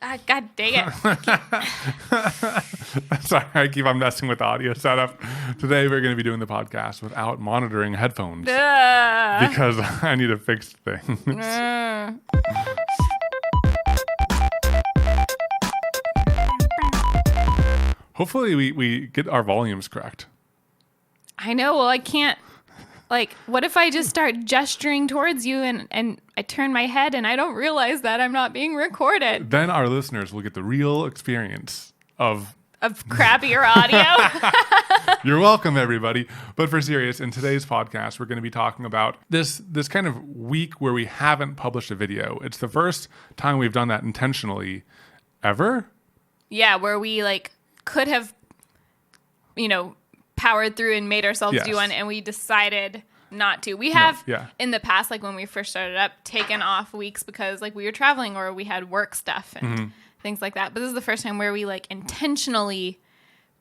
God dang it. Sorry, I keep on messing with the audio setup. Today we're going to be doing the podcast without monitoring headphones because I need to fix things. Hopefully we get our volumes correct. I know. Well, I can't. Like, what if I just start gesturing towards you and I turn my head and I don't realize that I'm not being recorded? Then our listeners will get the real experience of crappier audio. You're welcome, everybody. But for serious, in today's podcast, we're going to be talking about this kind of week where we haven't published a video. It's the first time we've done that intentionally ever. Yeah, where we could have, powered through and made ourselves do one, and we decided not to. We have in the past, when we first started up, taken off weeks because we were traveling or we had work stuff and things like that. But this is the first time where we intentionally,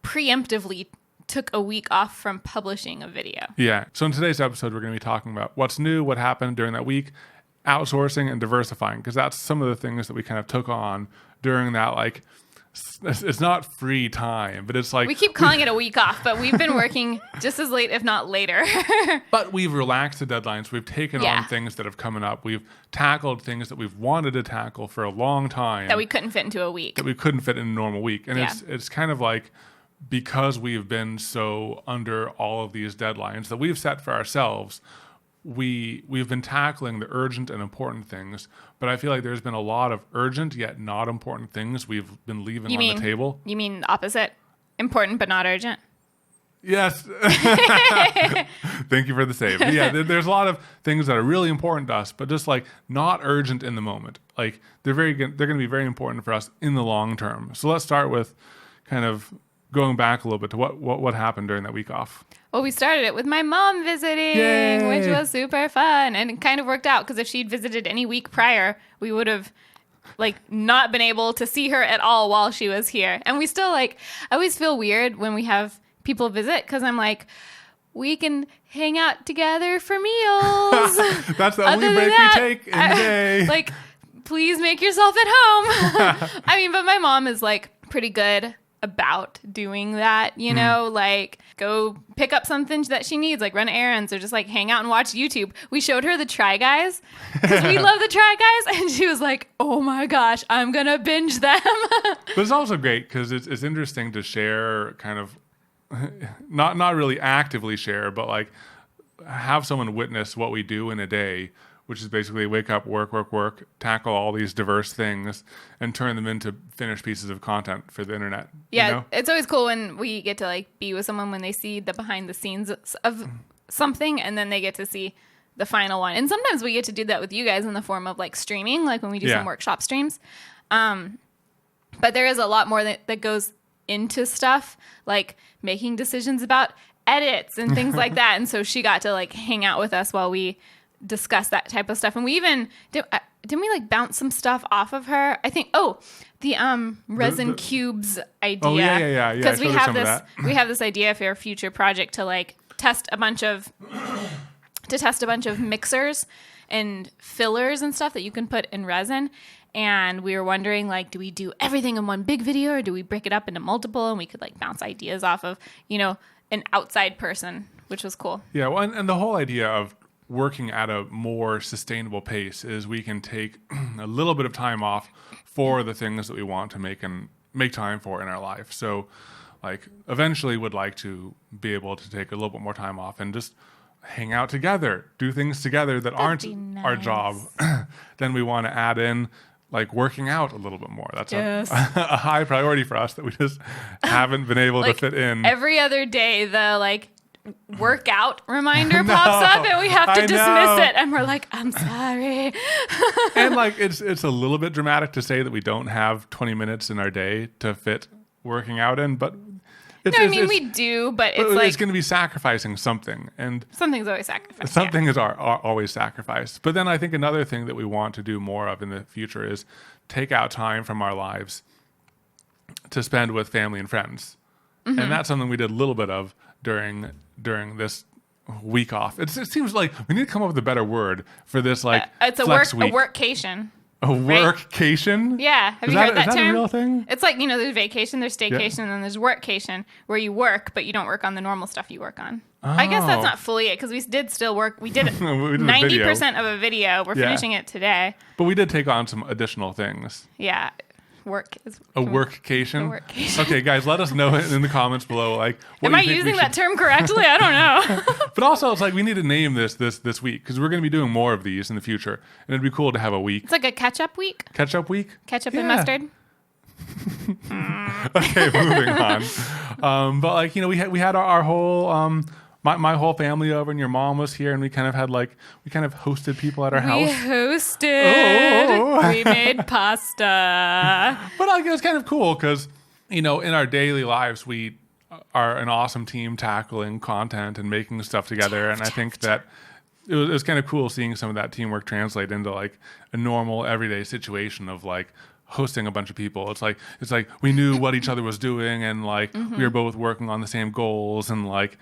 preemptively took a week off from publishing a video. Yeah. So in today's episode, we're going to be talking about what's new, what happened during that week, outsourcing and diversifying, because that's some of the things that we kind of took on during that, it's not free time, but it's we keep calling it a week off, but we've been working just as late, if not later. But we've relaxed the deadlines. We've taken on things that have come up. We've tackled things that we've wanted to tackle for a long time. That we couldn't fit into a week. That we couldn't fit in a normal week. And it's kind of because we've been so under all of these deadlines that we've set for ourselves, we've been tackling the urgent and important things, but I feel like there's been a lot of urgent yet not important things we've been leaving on the table. You mean the opposite? Important but not urgent? Yes. Thank you for the save. But yeah, there's a lot of things that are really important to us, but just not urgent in the moment. They're going to be very important for us in the long term. So let's start with kind of going back a little bit to what happened during that week off. Well, we started it with my mom visiting, which was super fun. And it kind of worked out because if she'd visited any week prior, we would have not been able to see her at all while she was here. And we still I always feel weird when we have people visit because I'm we can hang out together for meals. That's the only break we take in the day. Please make yourself at home. But my mom is pretty good about doing that, go pick up something that she needs, run errands or just hang out and watch YouTube. We showed her the Try Guys because we love the Try Guys, and she was oh my gosh, I'm gonna binge them. But it's also great because it's interesting to share, kind of not really actively share, but have someone witness what we do in a day, which is basically wake up, work, tackle all these diverse things, and turn them into finished pieces of content for the internet. Yeah, It's always cool when we get to be with someone when they see the behind the scenes of something, and then they get to see the final one. And sometimes we get to do that with you guys in the form of streaming, when we do some workshop streams. But there is a lot more that goes into stuff, making decisions about edits and things like that. And so she got to hang out with us while we discuss that type of stuff. And we even didn't we bounce some stuff off of her? I think the resin cubes idea. Oh yeah. Because we have this idea for a future project to test a bunch of mixers and fillers and stuff that you can put in resin. And we were wondering, do we do everything in one big video or do we break it up into multiple? And we could bounce ideas off of an outside person, which was cool. Yeah, well, and the whole idea of working at a more sustainable pace is we can take a little bit of time off for the things that we want to make time for in our life. So eventually would like to be able to take a little bit more time off and just hang out together, do things together that aren't our job. Then we want to add in working out a little bit more. That's a high priority for us that we just haven't been able to fit in. Every other day, the workout reminder pops up and we have to dismiss it, and we're I'm sorry. And it's a little bit dramatic to say that we don't have 20 minutes in our day to fit working out in, but we do, but it's going to be sacrificing something, and something's always sacrificed. Something is always sacrificed. But then I think another thing that we want to do more of in the future is take out time from our lives to spend with family and friends. And that's something we did a little bit of during this week off. It seems like we need to come up with a better word for this it's flex week. A workcation. A workcation? Yeah. Have you heard that term? Is that a real thing? It's like, there's vacation, there's staycation, and then there's workcation, where you work, but you don't work on the normal stuff you work on. Oh. I guess that's not fully it, because we did still work. We did 90% of a video. We're finishing it today. But we did take on some additional things. Yeah. Work is a workcation. Okay, guys, let us know in the comments below. Like, am I using that term correctly? I don't know. But also, it's like we need to name this week because we're going to be doing more of these in the future, and it'd be cool to have a week. It's like a catch-up week. Catch-up week. Ketchup and mustard. Okay, moving on. But like we had our whole. My whole family over, and your mom was here, and we kind of hosted people at our house. We hosted. Oh. We made pasta. But like, it was kind of cool because, in our daily lives, we are an awesome team tackling content and making stuff together. And I think that it was kind of cool seeing some of that teamwork translate into like a normal everyday situation of like hosting a bunch of people. It's like we knew what each other was doing, and like we were both working on the same goals, and like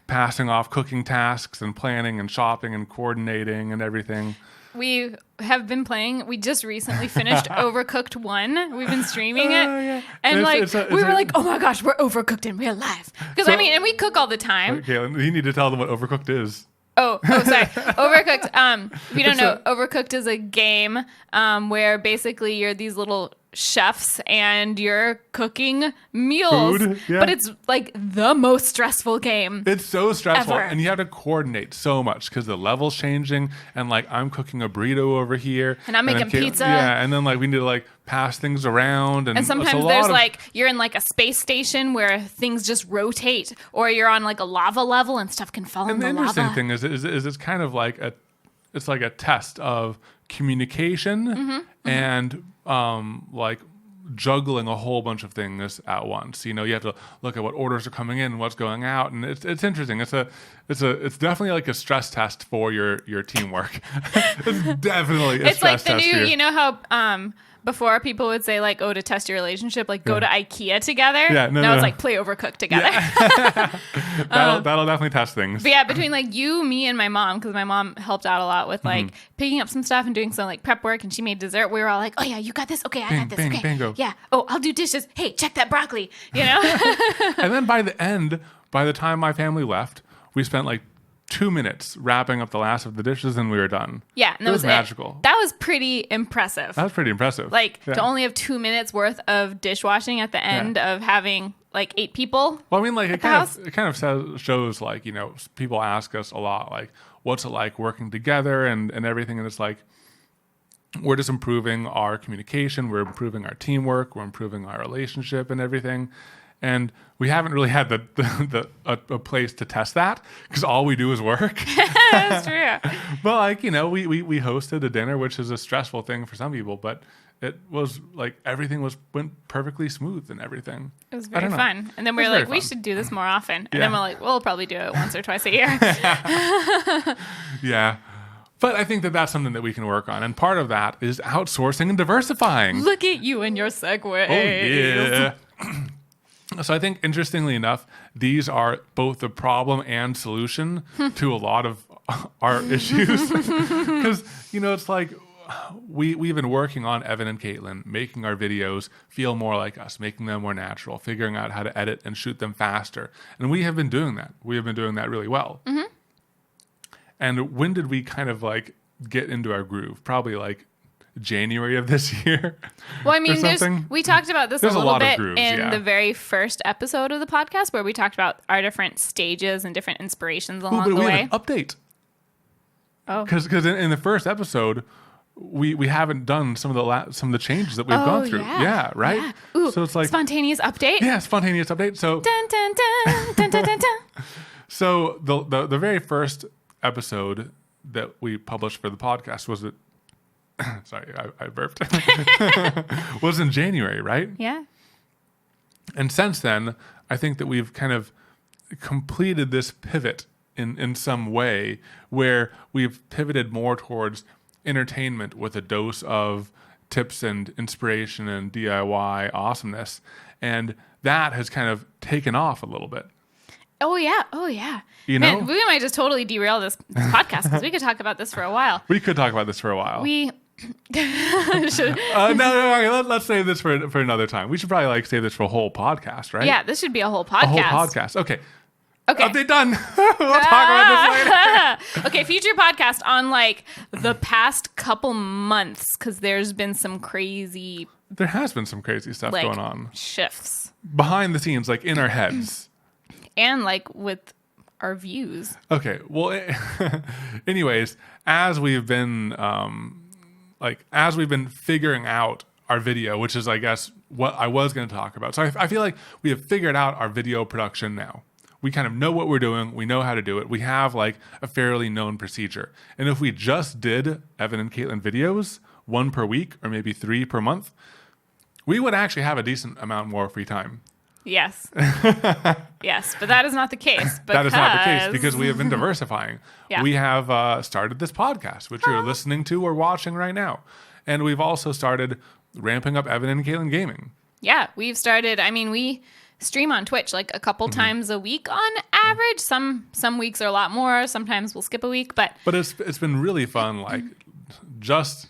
passing off cooking tasks and planning and shopping and coordinating and everything. We have been playing. We just recently finished Overcooked 1. We've been streaming it, and we were like, "Oh my gosh, we're overcooked in real life." Because and we cook all the time. Katelyn, you need to tell them what Overcooked is. Oh, sorry. Overcooked. If you don't know, Overcooked is a game where basically you're these little chefs and you're cooking meals. Food, yeah. But it's like the most stressful game. It's so stressful. Ever. And you have to coordinate so much because the level's changing. And like I'm cooking a burrito over here. And I'm making pizza. Yeah. And then like we need to like pass things around. And sometimes there's like, you're in like a space station where things just rotate, or you're on like a lava level and stuff can fall in the lava. And the interesting thing is it's kind of like a test of communication and like juggling a whole bunch of things at once. You have to look at what orders are coming in and what's going out, and it's interesting. It's definitely like a stress test for your teamwork. It's definitely a stress test. It's like the new, how before people would say like, oh, to test your relationship, like go to IKEA together. Yeah, now it's like play Overcooked together. Yeah. That'll definitely test things. But yeah, between like you, me, and my mom, because my mom helped out a lot with like picking up some stuff and doing some like prep work, and she made dessert. We were all like, oh yeah, you got this. Okay, I got this. Okay, bingo. Yeah. Oh, I'll do dishes. Hey, check that broccoli. And then by the time my family left, we spent like 2 minutes wrapping up the last of the dishes, and we were done. Yeah, and it was magical. That was pretty impressive. Like to only have 2 minutes worth of dishwashing at the end of having like 8 people. Well, I mean, like it kind of shows like people ask us a lot like, what's it like working together and everything, and it's like we're just improving our communication, we're improving our teamwork, we're improving our relationship and everything. And we haven't really had a place to test that because all we do is work. That's true. But like, we hosted a dinner, which is a stressful thing for some people, but it was like everything went perfectly smooth and everything. It was very fun. And then we were like, we should do this more often. And then we're like, we'll probably do it once or twice a year. Yeah. But I think that's something that we can work on. And part of that is outsourcing and diversifying. Look at you and your segue. Oh, yeah. So I think, interestingly enough, these are both the problem and solution to a lot of our issues. Because, it's like we've been working on Evan and Katelyn, making our videos feel more like us, making them more natural, figuring out how to edit and shoot them faster. And we have been doing that. We have been doing that really well. Mm-hmm. And when did we kind of like get into our groove? Probably like January of this year. Well, I mean, we talked about this a little bit grooves, in the very first episode of the podcast where we talked about our different stages and different inspirations along the way. We have an update. Oh, because in the first episode, we haven't done some of the changes that we've gone through. Yeah, right. Yeah. Ooh, so it's like spontaneous update. Yeah, spontaneous update. So dun, dun, dun, dun, dun, dun, dun. So the very first episode that we published for the podcast was sorry, I burped. Was in January, right? Yeah. And since then, I think that we've kind of completed this pivot in some way where we've pivoted more towards entertainment with a dose of tips and inspiration and DIY awesomeness. And that has kind of taken off a little bit. Oh, yeah. Oh, yeah. Man, we might just totally derail this podcast because we could talk about this for a while. We could talk about this for a while. We Should- No, okay, let's save this for another time. We should probably like save this for a whole podcast, right? yeah, this should be a whole podcast. A whole podcast. Okay. Okay. Update done. We'll talk about this later. Okay, future podcast on like the past couple months because there's been some crazy There has been some crazy stuff like going on shifts behind the scenes, like in our heads. and like with our views. Okay. Well, anyways, as we've been figuring out our video, which is, I guess, what I was going to talk about. So I feel like we have figured out our video production now. We kind of know what we're doing. We know how to do it. We have like a fairly known procedure. And if we just did Evan and Katelyn videos, 1 per week or maybe 3 per month, we would actually have a decent amount more free time. Yes. Yes, but that is not the case. That is not the case because we have been diversifying. Yeah. We have started this podcast, which you're listening to or watching right now. And we've also started ramping up Evan and Katelyn gaming. Yeah, we've started. I mean, we stream on Twitch like a couple times a week on average. Some weeks are a lot more. Sometimes we'll skip a week, but it's been really fun. Like just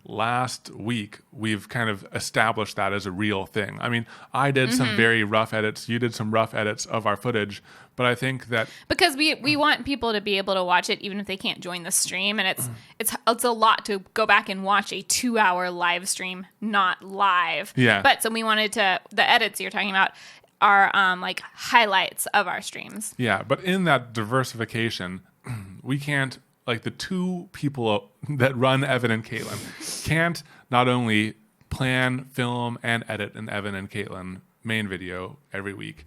last week, we've kind of established that as a real thing. I mean, I did some very rough edits. You did some rough edits of our footage, but I think that because we want people to be able to watch it even if they can't join the stream, and it's a lot to go back and watch a 2-hour live stream not live. Yeah. But so we wanted to the edits you're talking about are like highlights of our streams. yeah, but in that diversification, we can't, like the two people that run Evan and Katelyn can't not only plan, film, and edit an Evan and Katelyn main video every week,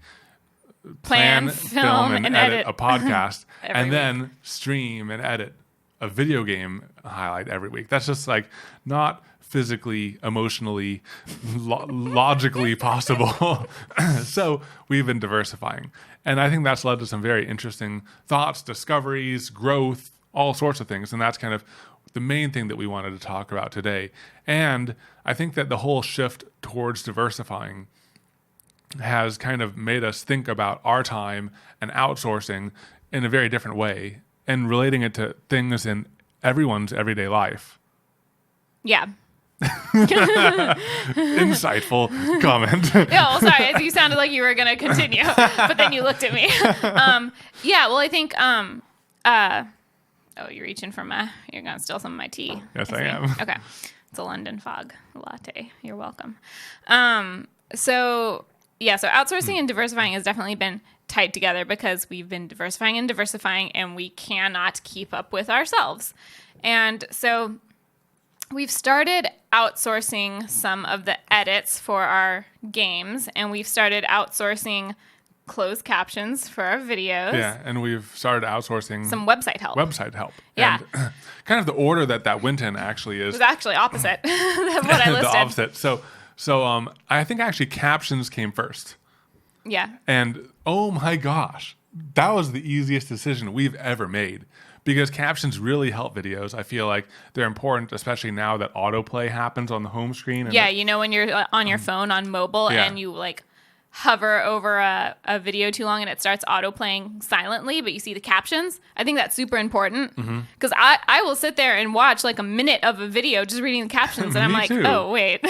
Plan, film, and edit a podcast, every and then stream and edit a video game highlight every week. That's just like not physically, emotionally, logically possible. So we've been diversifying. And I think that's led to some very interesting thoughts, discoveries, growth, all sorts of things. And that's kind of the main thing that we wanted to talk about today. And I think that the whole shift towards diversifying has kind of made us think about our time and outsourcing in a very different way and relating it to things in everyone's everyday life. Yeah. Insightful comment. Oh, sorry. You sounded like you were going to continue, but then you looked at me. Yeah, well, I think, oh, you're reaching for you're going to steal some of my tea. Yes, I am. Okay. It's a London fog latte. You're welcome. So outsourcing and diversifying has definitely been tied together because we've been diversifying and we cannot keep up with ourselves. And so we've started outsourcing some of the edits for our games, and we've started outsourcing closed captions for our videos. Yeah, and we've started outsourcing some website help. Yeah. And kind of the order that went in actually is... It was actually opposite of what I listed. The opposite. So I think actually captions came first. Yeah. And oh my gosh, that was the easiest decision we've ever made. Because captions really help videos. I feel like they're important, especially now that autoplay happens on the home screen. And yeah, when you're on your phone on mobile and you like hover over a video too long and it starts autoplaying silently, but you see the captions. I think that's super important because I will sit there and watch like a minute of a video just reading the captions, and I'm like, too. oh wait.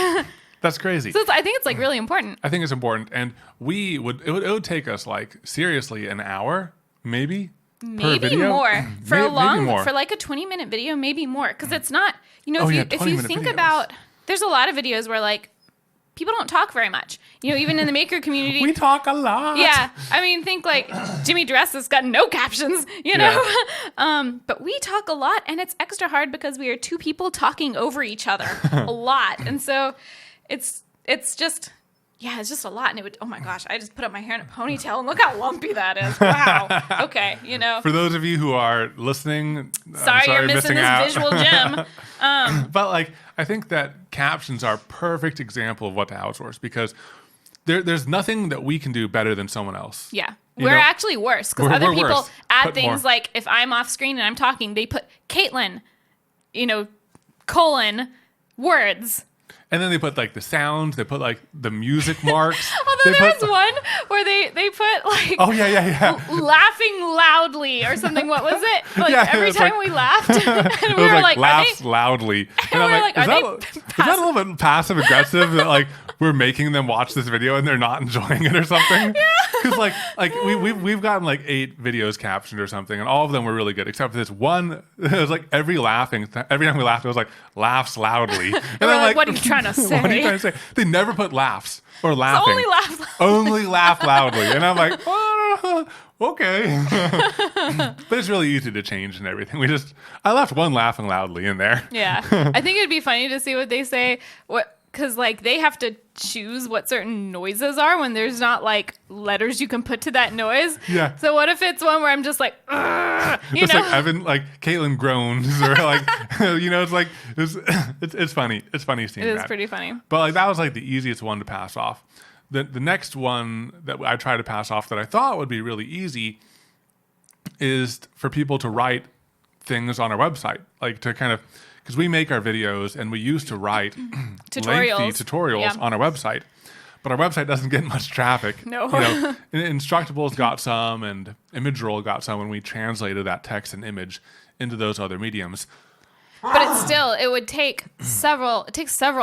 That's crazy. So I think it's like really important. I think it's important, and it would take us like seriously an hour, maybe. Maybe more for for like a 20-minute video, maybe more, because it's not, if you think about, there's a lot of videos where like people don't talk very much, even in the maker community. We talk a lot. Yeah, I mean, think like Jimmy Dress has got no captions, but we talk a lot, and it's extra hard because we are two people talking over each other a lot, and so it's just. Yeah, it's just a lot. And it would, oh my gosh, I just put up my hair in a ponytail and look how lumpy that is. Wow. Okay, For those of you who are listening, sorry you're missing this out. visual gem. But like, I think that captions are a perfect example of what to outsource because there's nothing that we can do better than someone else. Yeah. We're actually worse because other people worse. add things like if I'm off screen and I'm talking, they put Katelyn, colon, words. And then they put like the sounds, they put like the music marks. All Although there was one where they put like oh yeah laughing loudly or something. What was it? Like Yeah, every it's time like- we laughed, and It we was were like, laughs loudly. And I'm we're like, is are that, they is that a little bit passive aggressive that like we're making them watch this video and they're not enjoying it or something? Because like we've gotten like 8 videos captioned or something, and all of them were really good except for this one. It was like every time we laughed, it was like laughs loudly. And we're I'm like, what are you trying to say? What are you trying to say? They never put laughs or laughing. only laugh loudly. Only laugh loudly. And I'm like, oh, okay. But it's really easy to change and everything. I left one laughing loudly in there. Yeah. I think it'd be funny to see what they say. Because like they have to choose what certain noises are when there's not like letters you can put to that noise. Yeah. So what if it's one where I'm just like, It's like Evan, like Katelyn groans, or like, it's like it's funny. It's funny seeing that. It is pretty funny. But like that was like the easiest one to pass off. The next one that I tried to pass off that I thought would be really easy is for people to write things on our website, like to kind of, because we make our videos and we used to write lengthy tutorials on our website, but our website doesn't get much traffic. No. Instructables got some and ImageRoll got some when we translated that text and image into those other mediums. But it would take several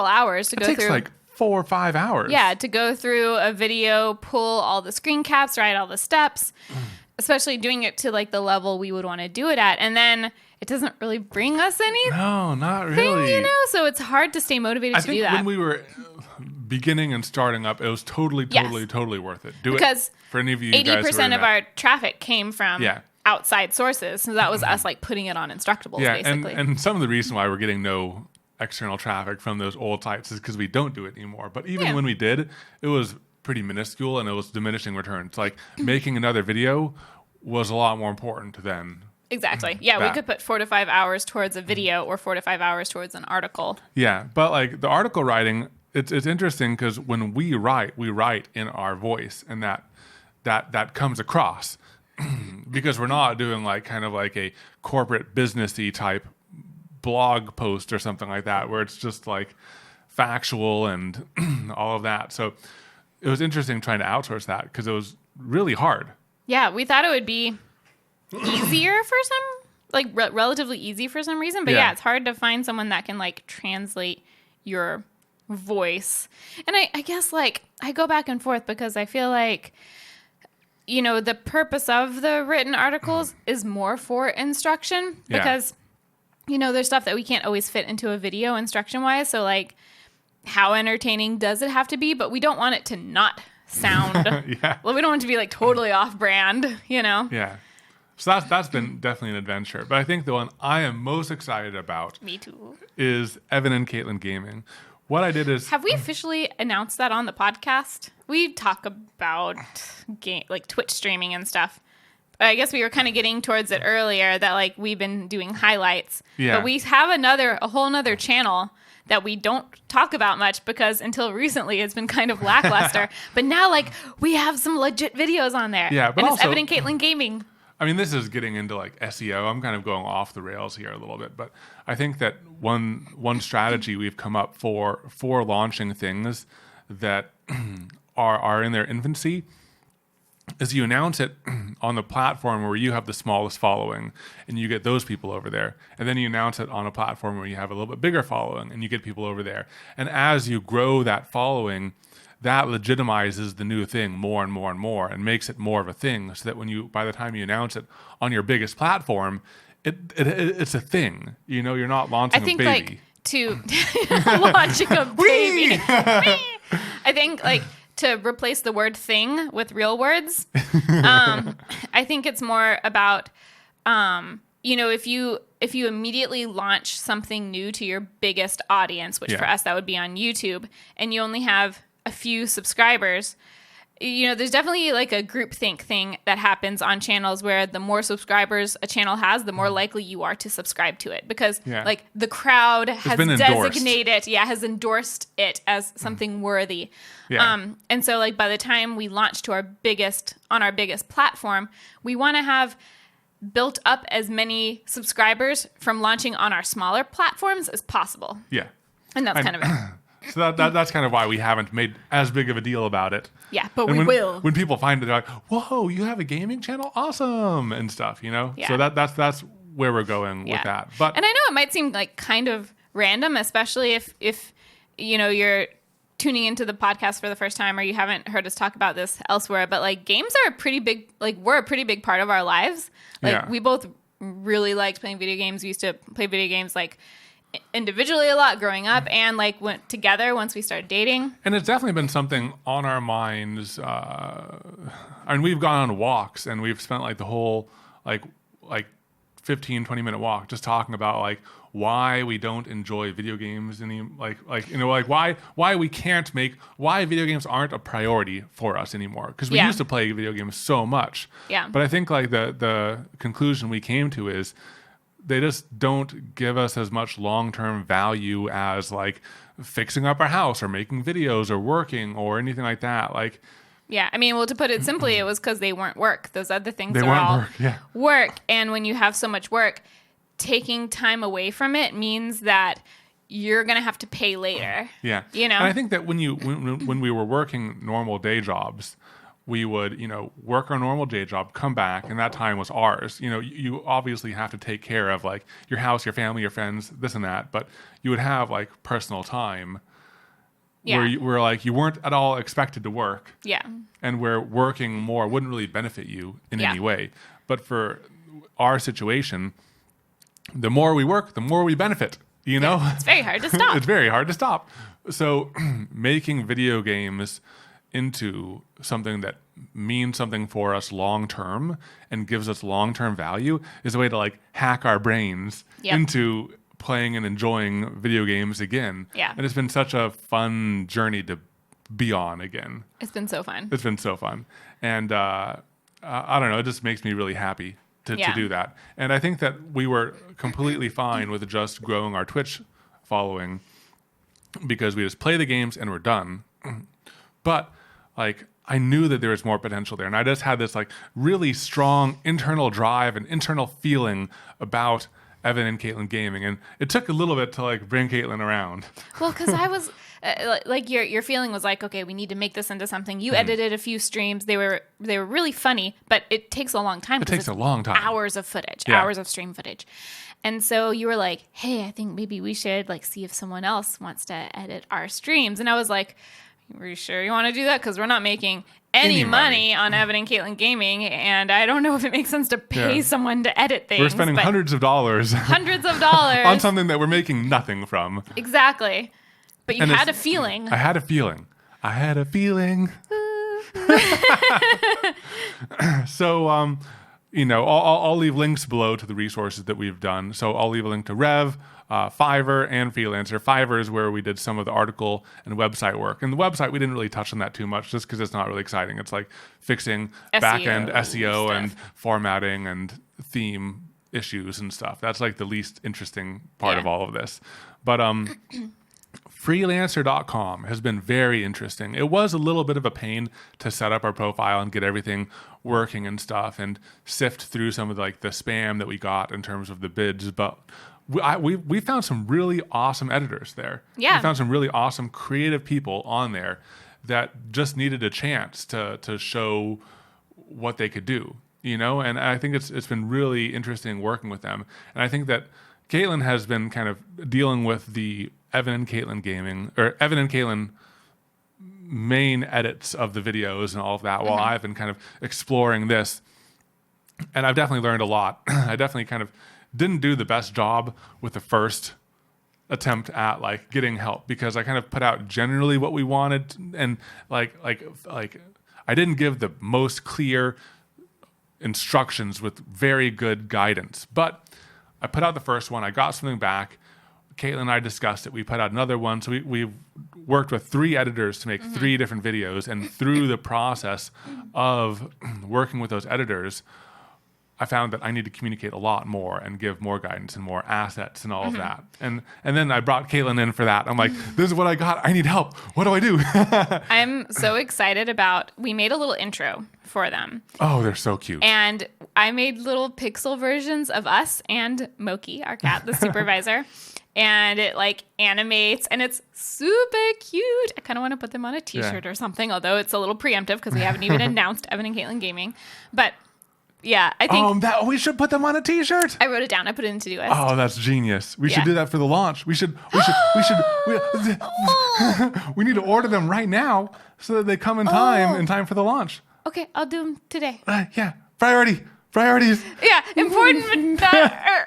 hours to go through. It takes like 4 or 5 hours. Yeah, to go through a video, pull all the screen caps, write all the steps, especially doing it to like the level we would want to do it at. And then it doesn't really bring us anything. No, not really. So it's hard to stay motivated to do that. I think when we were beginning and starting up, it was totally worth it. Because it for any of you guys. 80% of our traffic came from outside sources. So that was us like putting it on Instructables, basically. And some of the reason why we're getting no external traffic from those old sites is because we don't do it anymore. But even when we did, it was pretty minuscule and it was diminishing returns. Like making another video was a lot more important than exactly. Yeah, we could put 4 to 5 hours towards a video or 4 to 5 hours towards an article. Yeah, but like the article writing, it's interesting because when we write in our voice, and that comes across because we're not doing like kind of like a corporate businessy type blog post or something like that where it's just like factual and all of that. So it was interesting trying to outsource that because it was really hard. Yeah, we thought it would be easier for some, like relatively easy for some reason. But yeah, it's hard to find someone that can like translate your voice. And I guess like I go back and forth because I feel like, the purpose of the written articles is more for instruction because, there's stuff that we can't always fit into a video instruction wise. So like how entertaining does it have to be? But we don't want it to not sound, well, we don't want it to be like totally off brand, Yeah. So that's been definitely an adventure. But I think the one I am most excited about Me too. is Evan and Katelyn Gaming. What I did is... Have we officially announced that on the podcast? We talk about like Twitch streaming and stuff. But I guess we were kind of getting towards it earlier that like we've been doing highlights. Yeah. But we have a whole nother channel that we don't talk about much because until recently it's been kind of lackluster. But now like we have some legit videos on there. Yeah, but and also, it's Evan and Katelyn Gaming. I mean, this is getting into like SEO. I'm kind of going off the rails here a little bit, but I think that one strategy we've come up for launching things that are in their infancy is you announce it on the platform where you have the smallest following and you get those people over there. And then you announce it on a platform where you have a little bit bigger following and you get people over there. And as you grow that following, that legitimizes the new thing more and more and more and makes it more of a thing so that by the time you announce it on your biggest platform, it's a thing. You're not launching a baby. Like to launching a baby. I think like to replace the word thing with real words. I think it's more about, if you immediately launch something new to your biggest audience, which for us, that would be on YouTube, and you only have a few subscribers, there's definitely like a groupthink thing that happens on channels where the more subscribers a channel has, the more likely you are to subscribe to it because like the crowd has has endorsed it as something worthy. Yeah. And so like by the time we launch to our biggest platform, we want to have built up as many subscribers from launching on our smaller platforms as possible. Yeah. And that's kind of it. So that's kind of why we haven't made as big of a deal about it. Yeah, but And we will. When people find it, they're like, "Whoa, you have a gaming channel? Awesome!" and stuff. Yeah. So that's where we're going with that. But and I know it might seem like kind of random, especially if you're tuning into the podcast for the first time or you haven't heard us talk about this elsewhere. But like games are we're a pretty big part of our lives. Like we both really liked playing video games. We used to play video games like individually a lot growing up and like went together once we started dating. And it's definitely been something on our minds. And we've gone on walks and we've spent like the whole like 15, 20-minute walk just talking about like why we don't enjoy video games why video games aren't a priority for us anymore, because we used to play video games so much. But I think like the conclusion we came to is they just don't give us as much long-term value as like fixing up our house or making videos or working or anything like that. Like, yeah, I mean, well, to put it simply, it was because they weren't work. Those other things they are weren't all work. Yeah. work. And when you have so much work, taking time away from it means that you're going to have to pay later. Yeah. You know? And I think that when we were working normal day jobs, we would, work our normal day job, come back, and that time was ours. You obviously have to take care of like your house, your family, your friends, this and that, but you would have like personal time where you weren't at all expected to work. Yeah. And where working more wouldn't really benefit you in any way. But for our situation, the more we work, the more we benefit, It's very hard to stop. It's very hard to stop. So making video games into something that means something for us long term and gives us long term value is a way to like hack our brains into playing and enjoying video games again. Yeah. And it's been such a fun journey to be on again. It's been so fun. It's been so fun. And I don't know, it just makes me really happy to do that. And I think that we were completely fine with just growing our Twitch following because we just play the games and we're done. But like I knew that there was more potential there. And I just had this like really strong internal drive and internal feeling about Evan and Katelyn Gaming. And it took a little bit to like bring Katelyn around. Well, because I was like your feeling was like, okay, we need to make this into something. You edited a few streams. They were really funny, but it takes a long time. It takes a long time. Hours of footage, hours of stream footage. And so you were like, hey, I think maybe we should like see if someone else wants to edit our streams. And I was like, are you sure you want to do that? Because we're not making any money on Evan and Katelyn Gaming, and I don't know if it makes sense to pay someone to edit things. We're spending hundreds of dollars on something that we're making nothing from. Exactly. But you had a feeling. I had a feeling. So, I'll leave links below to the resources that we've done. So I'll leave a link to Rev, Fiverr, and Freelancer. Fiverr is where we did some of the article and website work. And the website, we didn't really touch on that too much just because it's not really exciting. It's like fixing back-end SEO and formatting and theme issues and stuff. That's like the least interesting part of all of this. But freelancer.com has been very interesting. It was a little bit of a pain to set up our profile and get everything working and stuff and sift through some of like the spam that we got in terms of the bids, but we found some really awesome editors there. We found some really awesome creative people on there that just needed a chance to show what they could do, and I think it's been really interesting working with them. And I think that Katelyn has been kind of dealing with the Evan and Katelyn main edits of the videos and all of that while I've been kind of exploring this. And I've definitely learned a lot. I definitely kind of didn't do the best job with the first attempt at like getting help because I kind of put out generally what we wanted and like I didn't give the most clear instructions with very good guidance. But I put out the first one. I got something back. Katelyn and I discussed it. We put out another one. So we worked with 3 editors to make 3 different videos. And through the process of working with those editors, I found that I need to communicate a lot more and give more guidance and more assets and all of that. And then I brought Katelyn in for that. I'm like, this is what I got. I need help. What do I do? I'm so excited we made a little intro for them. Oh, they're so cute. And I made little pixel versions of us and Moki, our cat, the supervisor. and it like animates, and it's super cute. I kind of want to put them on a t-shirt or something, although it's a little preemptive because we haven't even announced Evan and Katelyn Gaming. But yeah, I think we should put them on a t-shirt. I wrote it down. I put it in to-do list. Oh, that's genius. We should do that for the launch. We need to order them right now so that they come in time for the launch. Okay, I'll do them today. Yeah. Priorities. Yeah, important, but not,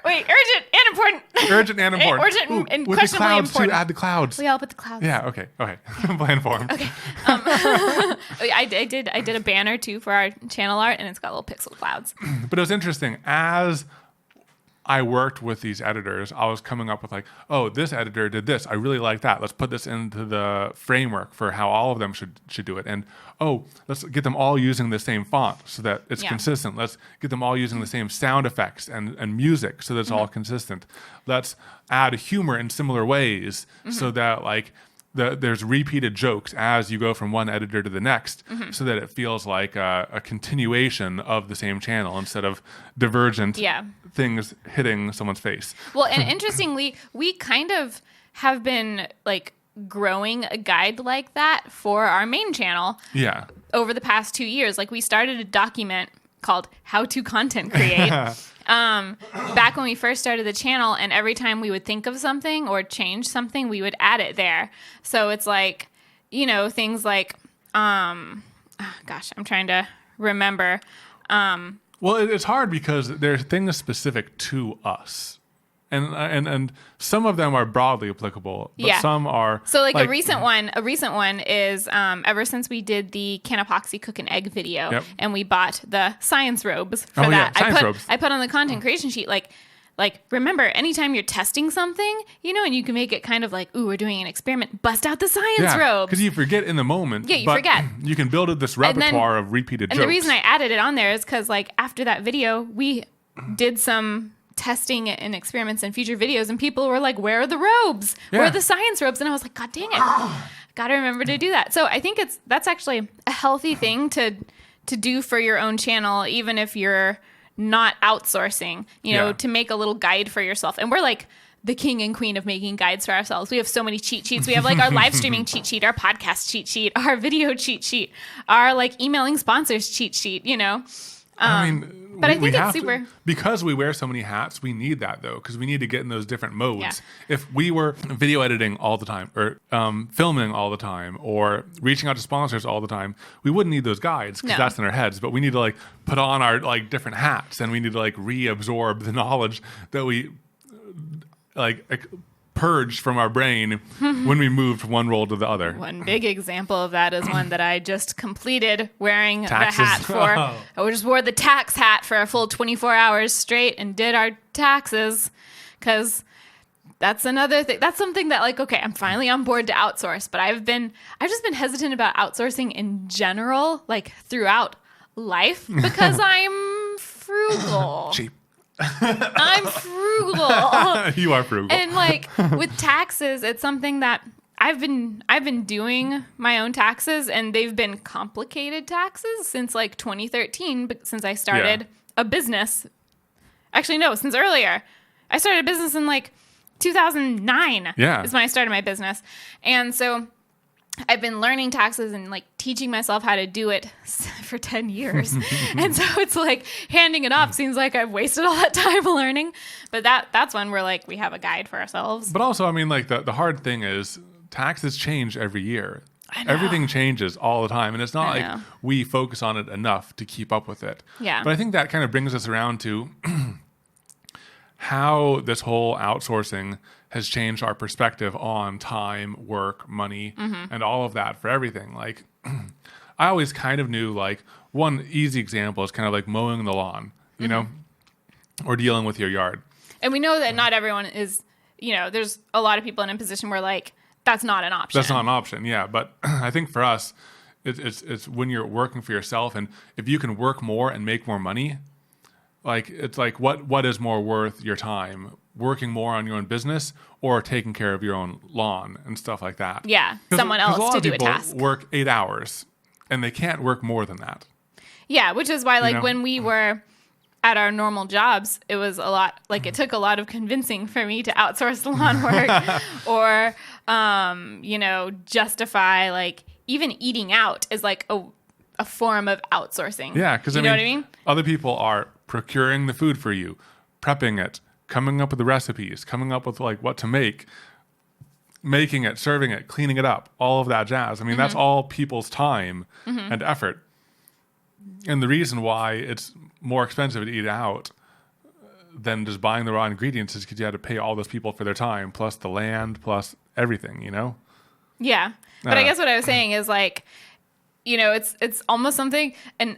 urgent and important. Urgent and important. Urgent and with the questionably clouds important. too, add the clouds. We all put the clouds. Yeah, okay. Plan formed. Okay. I did a banner too for our channel art, and it's got little pixel clouds. But it was interesting. As I worked with these editors, I was coming up with like, oh, this editor did this. I really like that. Let's put this into the framework for how all of them should do it. And oh, let's get them all using the same font so that it's consistent. Let's get them all using the same sound effects and music so that it's all consistent. Let's add humor in similar ways so that like there's repeated jokes as you go from one editor to the next so that it feels like a continuation of the same channel instead of divergent things hitting someone's face. Well, and interestingly, we kind of have been like growing a guide like that for our main channel over the past 2 years. Like we started a document called How to Content Create back when we first started the channel, and every time we would think of something or change something, we would add it there. So it's like, you know, things like I'm trying to remember. Well, it's hard because there are things specific to us. And some of them are broadly applicable, but some are so like a recent one is ever since we did the can epoxy cook an egg video and we bought the science robes for that. I put on the content creation sheet like remember anytime you're testing something, you know, and you can make it kind of like, ooh, we're doing an experiment, bust out the science robes. Because you forget in the moment. Yeah, you forget. You can build this repertoire of repeated jokes. And the reason I added it on there is because like after that video, we did some testing and experiments in future videos, and people were like, where are the robes? Where are the science robes? And I was like, God dang it. Gotta remember to do that. So I think that's actually a healthy thing to do for your own channel, even if you're not outsourcing, you know, to make a little guide for yourself. And we're like the king and queen of making guides for ourselves. We have so many cheat sheets. We have like our live streaming cheat sheet, our podcast cheat sheet, our video cheat sheet, our like emailing sponsors cheat sheet, you know. I mean, but I think it's super... because we wear so many hats, we need that, though, because we need to get in those different modes. Yeah. If we were video editing all the time, or filming all the time, or reaching out to sponsors all the time, we wouldn't need those guides, because that's in our heads. But we need to, like, put on our, like, different hats, and we need to, like, reabsorb the knowledge that we, like purged from our brain when we moved from one role to the other. One big example of that is one that I just completed wearing the hat for. I just wore the tax hat for a full 24 hours straight and did our taxes, because that's another thing. That's something that like, okay, I'm finally on board to outsource, but I've just been hesitant about outsourcing in general, like throughout life, because I'm frugal. Cheap. I'm frugal. You are frugal. And like with taxes, it's something that I've been doing my own taxes, and they've been complicated taxes since like 2013, but since I started a business. Actually, no, since earlier. I started a business in like 2009 is when I started my business. And so I've been learning taxes and like teaching myself how to do it for 10 years. And so it's like handing it off seems like I've wasted all that time learning. But that's when we're like, we have a guide for ourselves. But also, I mean, like the hard thing is taxes change every year. Everything changes all the time. And it's not like we focus on it enough to keep up with it. Yeah. But I think that kind of brings us around to how this whole outsourcing has changed our perspective on time, work, money, and all of that for everything. Like, I always kind of knew, like, one easy example is kind of like mowing the lawn, you know, or dealing with your yard. And we know that not everyone is, you know, there's a lot of people in a position where, like, that's not an option. That's not an option, yeah. But I think for us, it's when you're working for yourself, and if you can work more and make more money, like, it's like, what is more worth your time? Working more on your own business or taking care of your own lawn and stuff like that. Yeah, someone else to do a task. Work 8 hours and they can't work more than that. Yeah, which is why, like, when we were at our normal jobs, it was a lot, like it took a lot of convincing for me to outsource lawn work or, justify like even eating out is like a form of outsourcing. Yeah, because you know what I mean? Other people are procuring the food for you, prepping it, coming up with the recipes, coming up with like what to make, making it, serving it, cleaning it up, all of that jazz. I mean, that's all people's time and effort. And the reason why it's more expensive to eat out than just buying the raw ingredients is because you had to pay all those people for their time, plus the land, plus everything, Yeah. But I guess what I was saying is like, it's almost something, and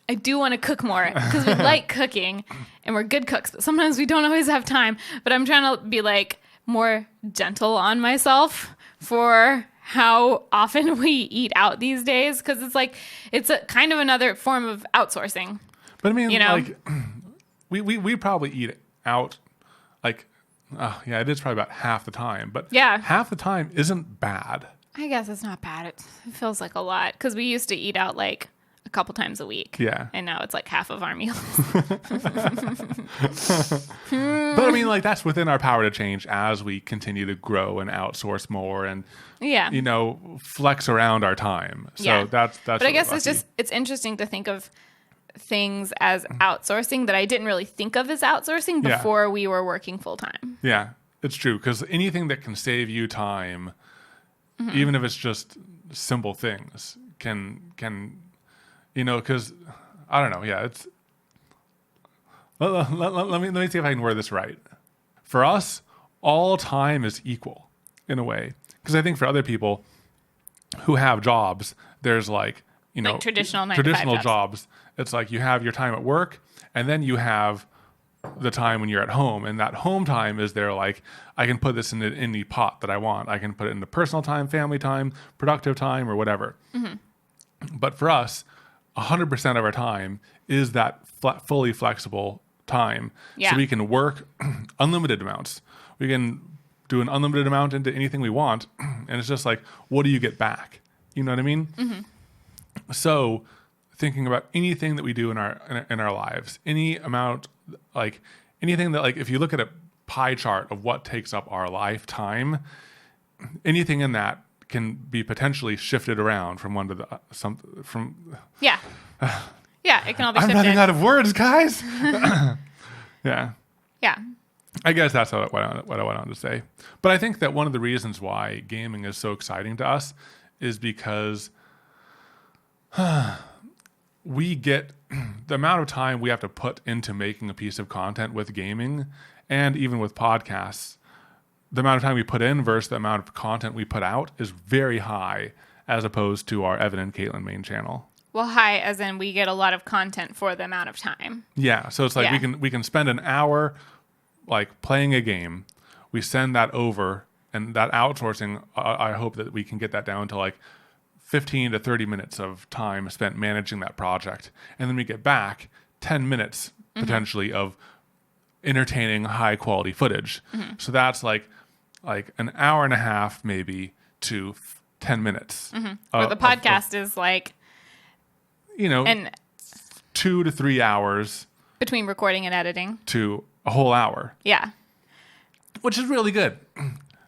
I do want to cook more because we like cooking and we're good cooks, but sometimes we don't always have time. But I'm trying to be like more gentle on myself for how often we eat out these days, because it's like it's a kind of another form of outsourcing. But I mean, like we probably eat out like it is probably about half the time, but half the time isn't bad. I guess it's not bad. It feels like a lot because we used to eat out like a couple times a week. Yeah. And now it's like half of our meals. But I mean, like that's within our power to change as we continue to grow and outsource more and, flex around our time. So that's But I guess it's interesting to think of things as outsourcing that I didn't really think of as outsourcing before we were working full time. Yeah, it's true. Because anything that can save you time, even if it's just simple things, can because I don't know. Yeah, it's. Let me see if I can word this right. For us, all time is equal in a way. Because I think for other people who have jobs, there's like traditional jobs. It's like you have your time at work, and then you have the time when you're at home, and that home time is there. Like I can put this in any pot that I want. I can put it into personal time, family time, productive time, or whatever. But for us, 100% of our time is that fully flexible time. So we can work unlimited amounts. We can do an unlimited amount into anything we want. And it's just like, what do you get back? You know what I mean? So thinking about anything that we do in our lives, any amount, like anything that, like, if you look at a pie chart of what takes up our lifetime, anything in that can be potentially shifted around from one to the it can all be shifted. I'm running out of words, guys. Yeah. I guess that's what I went on to say. But I think that one of the reasons why gaming is so exciting to us is because we get the amount of time we have to put into making a piece of content with gaming and even with podcasts. The amount of time we put in versus the amount of content we put out is very high as opposed to our Evan and Katelyn main channel. Well, high as in we get a lot of content for the amount of time. Yeah, so it's like we can spend an hour like playing a game. We send that over, and that outsourcing, I hope that we can get that down to like 15 to 30 minutes of time spent managing that project. And then we get back 10 minutes potentially of entertaining high quality footage. So that's like an hour and a half maybe to 10 minutes. Where the podcast is like, and 2 to 3 hours between recording and editing to a whole hour. Yeah. Which is really good.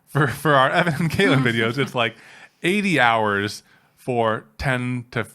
For our Evan and Katelyn videos, it's like 80 hours for 10 to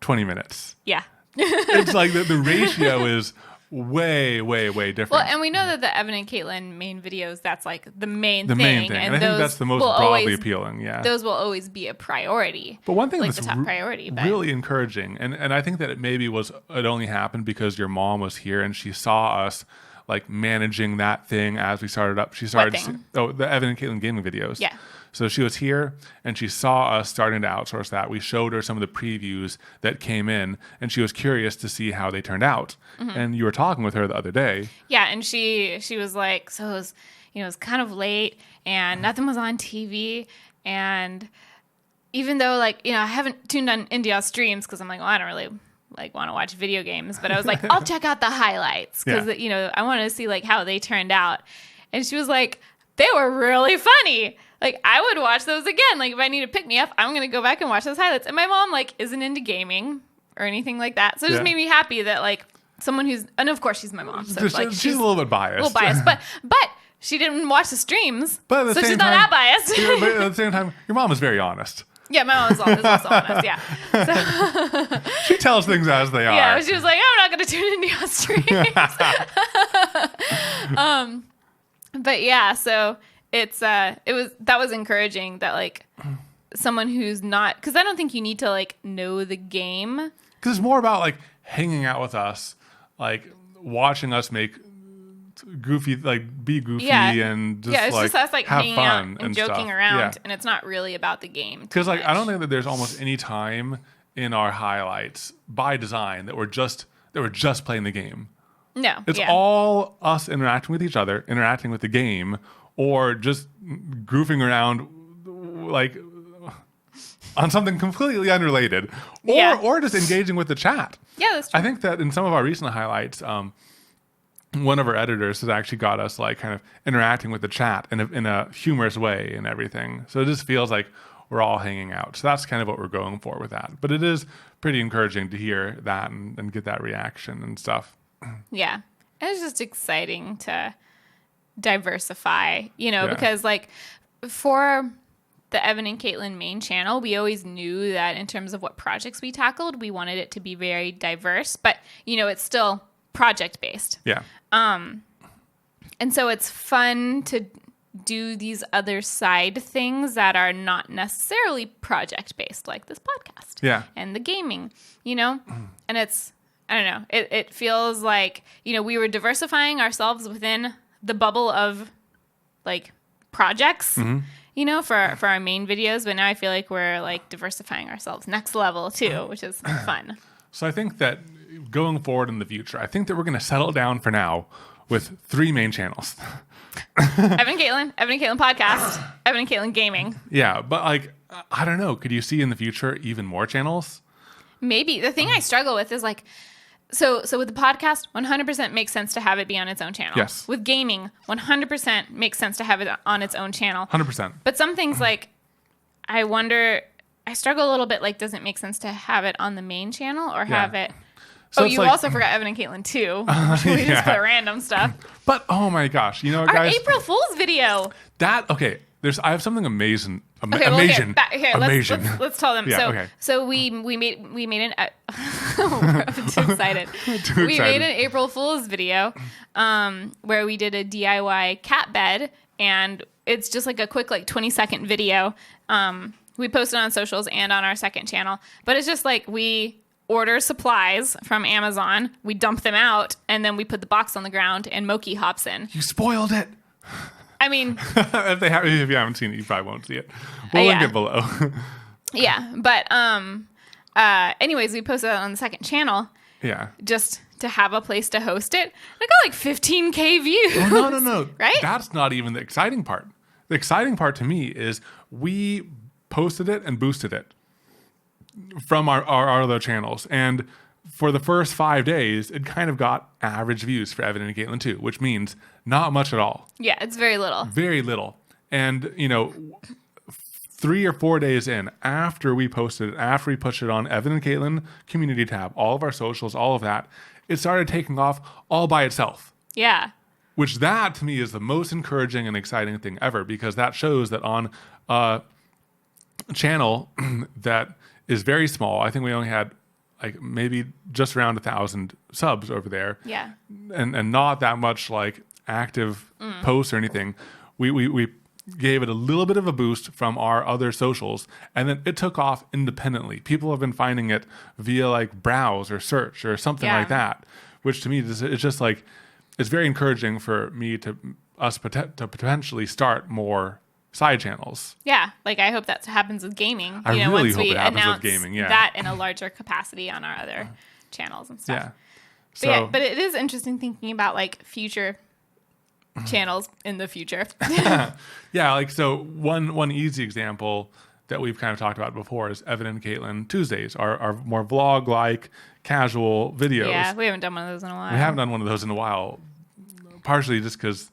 20 minutes. Yeah. It's like the ratio is way, way, way different. Well, and we know that the Evan and Katelyn main videos, that's like the main thing. And I think that's the most broadly appealing, Those will always be a priority. But one thing like that's the top priority, really encouraging, and I think that it only happened because your mom was here and she saw us like managing that thing as we started up. She started the Evan and Katelyn gaming videos. Yeah. So she was here and she saw us starting to outsource that. We showed her some of the previews that came in and she was curious to see how they turned out. And you were talking with her the other day. Yeah, and she was like, so it was kind of late and nothing was on TV, and even though I haven't tuned into y'all streams because I'm like, well, I don't really want to watch video games, but I was like, I'll check out the highlights because I wanted to see like how they turned out. And she was like, they were really funny. Like, I would watch those again. Like, if I need to pick me up, I'm going to go back and watch those highlights. And my mom, isn't into gaming or anything like that. So it just made me happy that, someone who's, and of course she's my mom, so like she's a little bit biased. A little biased, but she didn't watch the streams, but so she's not that biased. But at the same time, your mom is very honest. Yeah, my mom is also honest. Yeah, so, she tells things as they are. Yeah, she was like, I'm not going to tune into your streams. But yeah, so that was encouraging that like someone who's not, because I don't think you need to like know the game. Because it's more about like hanging out with us, like watching us make goofy, like be goofy and just it's just us like have hanging fun out and joking stuff. around, and it's not really about the game. Because like I don't think that there's almost any time in our highlights by design that we're just playing the game. No, it's all us interacting with each other, interacting with the game, or just goofing around like on something completely unrelated, or just engaging with the chat. Yeah, that's true. I think that in some of our recent highlights, one of our editors has actually got us like kind of interacting with the chat in a humorous way and everything. So it just feels like we're all hanging out. So that's kind of what we're going for with that. But it is pretty encouraging to hear that and get that reaction and stuff. Yeah. It's just exciting to diversify, because like for the Evan and Katelyn main channel, we always knew that in terms of what projects we tackled, we wanted it to be very diverse, but it's still project based. Yeah. And so it's fun to do these other side things that are not necessarily project based, like this podcast. Yeah. And the gaming, and it's, I don't know, it feels like, we were diversifying ourselves within the bubble of like projects, for our main videos, but now I feel like we're like diversifying ourselves next level too, which is fun. So I think that going forward in the future, I think that we're going to settle down for now with 3 main channels. Evan and Katelyn podcast, Evan and Katelyn gaming. Yeah, but like, I don't know. Could you see in the future even more channels? Maybe. The thing I struggle with is like, so with the podcast, 100% makes sense to have it be on its own channel. Yes. With gaming, 100% makes sense to have it on its own channel. 100%. But some things like, I struggle a little bit, like, does it make sense to have it on the main channel or have it... So you also forgot Evan and Katelyn too. We just put random stuff. But oh my gosh, our guys, April Fool's video. I have something amazing. Amazing. Amazing. Let's tell them. Yeah, so we made an. I'm too excited. We made an April Fool's video, where we did a DIY cat bed, and it's just like a quick 20-second video. We posted on socials and on our second channel, but it's just like we order supplies from Amazon, we dump them out, and then we put the box on the ground, and Moki hops in. You spoiled it. I mean, if you haven't seen it, you probably won't see it. We'll link it below. Yeah, but anyways, we posted it on the second channel. Yeah. Just to have a place to host it. It got like 15K views. Oh, no. Right? That's not even the exciting part. The exciting part to me is we posted it and boosted it from our other channels. And for the first 5 days, it kind of got average views for Evan and Katelyn too, which means not much at all. Yeah, it's very little. Very little. And, 3 or 4 days in, after we posted it, after we pushed it on Evan and Katelyn community tab, all of our socials, all of that, it started taking off all by itself. Yeah. Which that, to me, is the most encouraging and exciting thing ever, because that shows that on a channel that is very small, I think we only had like maybe just around 1,000 subs over there. Yeah. And not that much like active posts or anything. We gave it a little bit of a boost from our other socials, and then it took off independently. People have been finding it via like browse or search or something like that, which to me is it's just like, it's very encouraging for me to potentially start more side channels. Yeah, like I hope that happens with gaming. I really once hope we it happens with announce gaming. Yeah, that in a larger capacity on our other channels and stuff. Yeah. So, but it is interesting thinking about like future channels in the future. Yeah, like so one easy example that we've kind of talked about before is Evan and Katelyn Tuesdays, our more vlog-like casual videos. Yeah, we haven't done one of those in a while. We haven't done one of those in a while, partially just because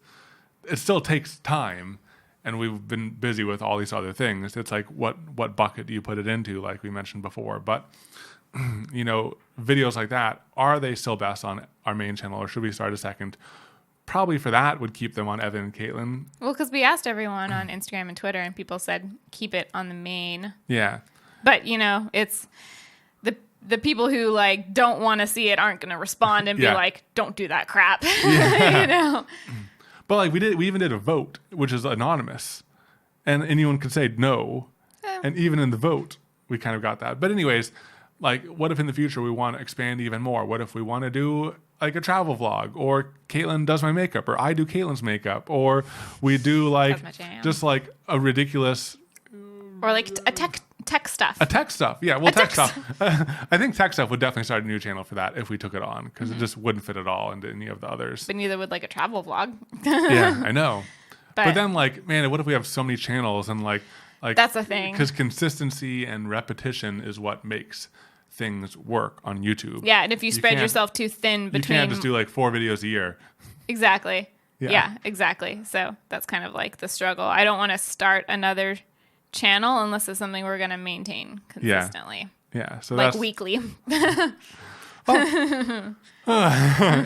it still takes time. And we've been busy with all these other things. It's like, what bucket do you put it into, like we mentioned before? But videos like that, are they still best on our main channel, or should we start a second? Probably for that would keep them on Evan and Katelyn. Well, because we asked everyone on Instagram and Twitter, and people said keep it on the main. Yeah. But it's the people who like don't want to see it aren't going to respond and be like, don't do that crap. But like we even did a vote, which is anonymous, and anyone could say no. And even in the vote, we kind of got that. But anyways, like, what if in the future we want to expand even more? What if we want to do like a travel vlog, or Katelyn does my makeup, or I do Katelyn's makeup, or we do like just like a ridiculous, or like a tech stuff. A tech stuff, yeah. Well, tech stuff. I think tech stuff would definitely start a new channel for that if we took it on, because it just wouldn't fit at all into any of the others. But neither would like a travel vlog. Yeah, I know. But then, like, man, what if we have so many channels and like that's the thing. Because consistency and repetition is what makes things work on YouTube. Yeah, and if you spread yourself too thin between... You can't just do like 4 videos a year. Exactly. Yeah, exactly. So that's kind of like the struggle. I don't want to start another channel unless it's something we're going to maintain consistently. Yeah. So like that's... weekly.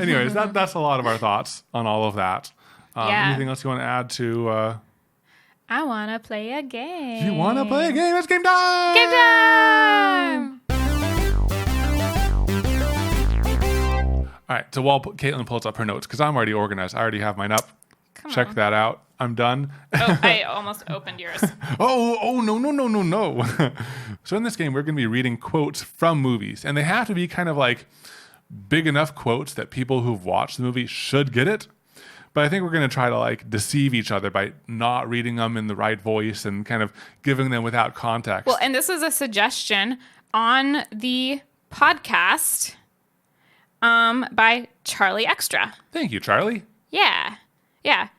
Anyways, that's a lot of our thoughts on all of that. Anything else you want to add to... I want to play a game. You want to play a game? It's game time! Game time! All right, so while Katelyn pulls up her notes, because I'm already organized, I already have mine up. Check that out. I'm done. Oh, I almost opened yours. No. So in this game, we're going to be reading quotes from movies, and they have to be kind of like big enough quotes that people who've watched the movie should get it. But I think we're going to try to like deceive each other by not reading them in the right voice and kind of giving them without context. Well, and this is a suggestion on the podcast by Charlie Extra. Thank you, Charlie. Yeah.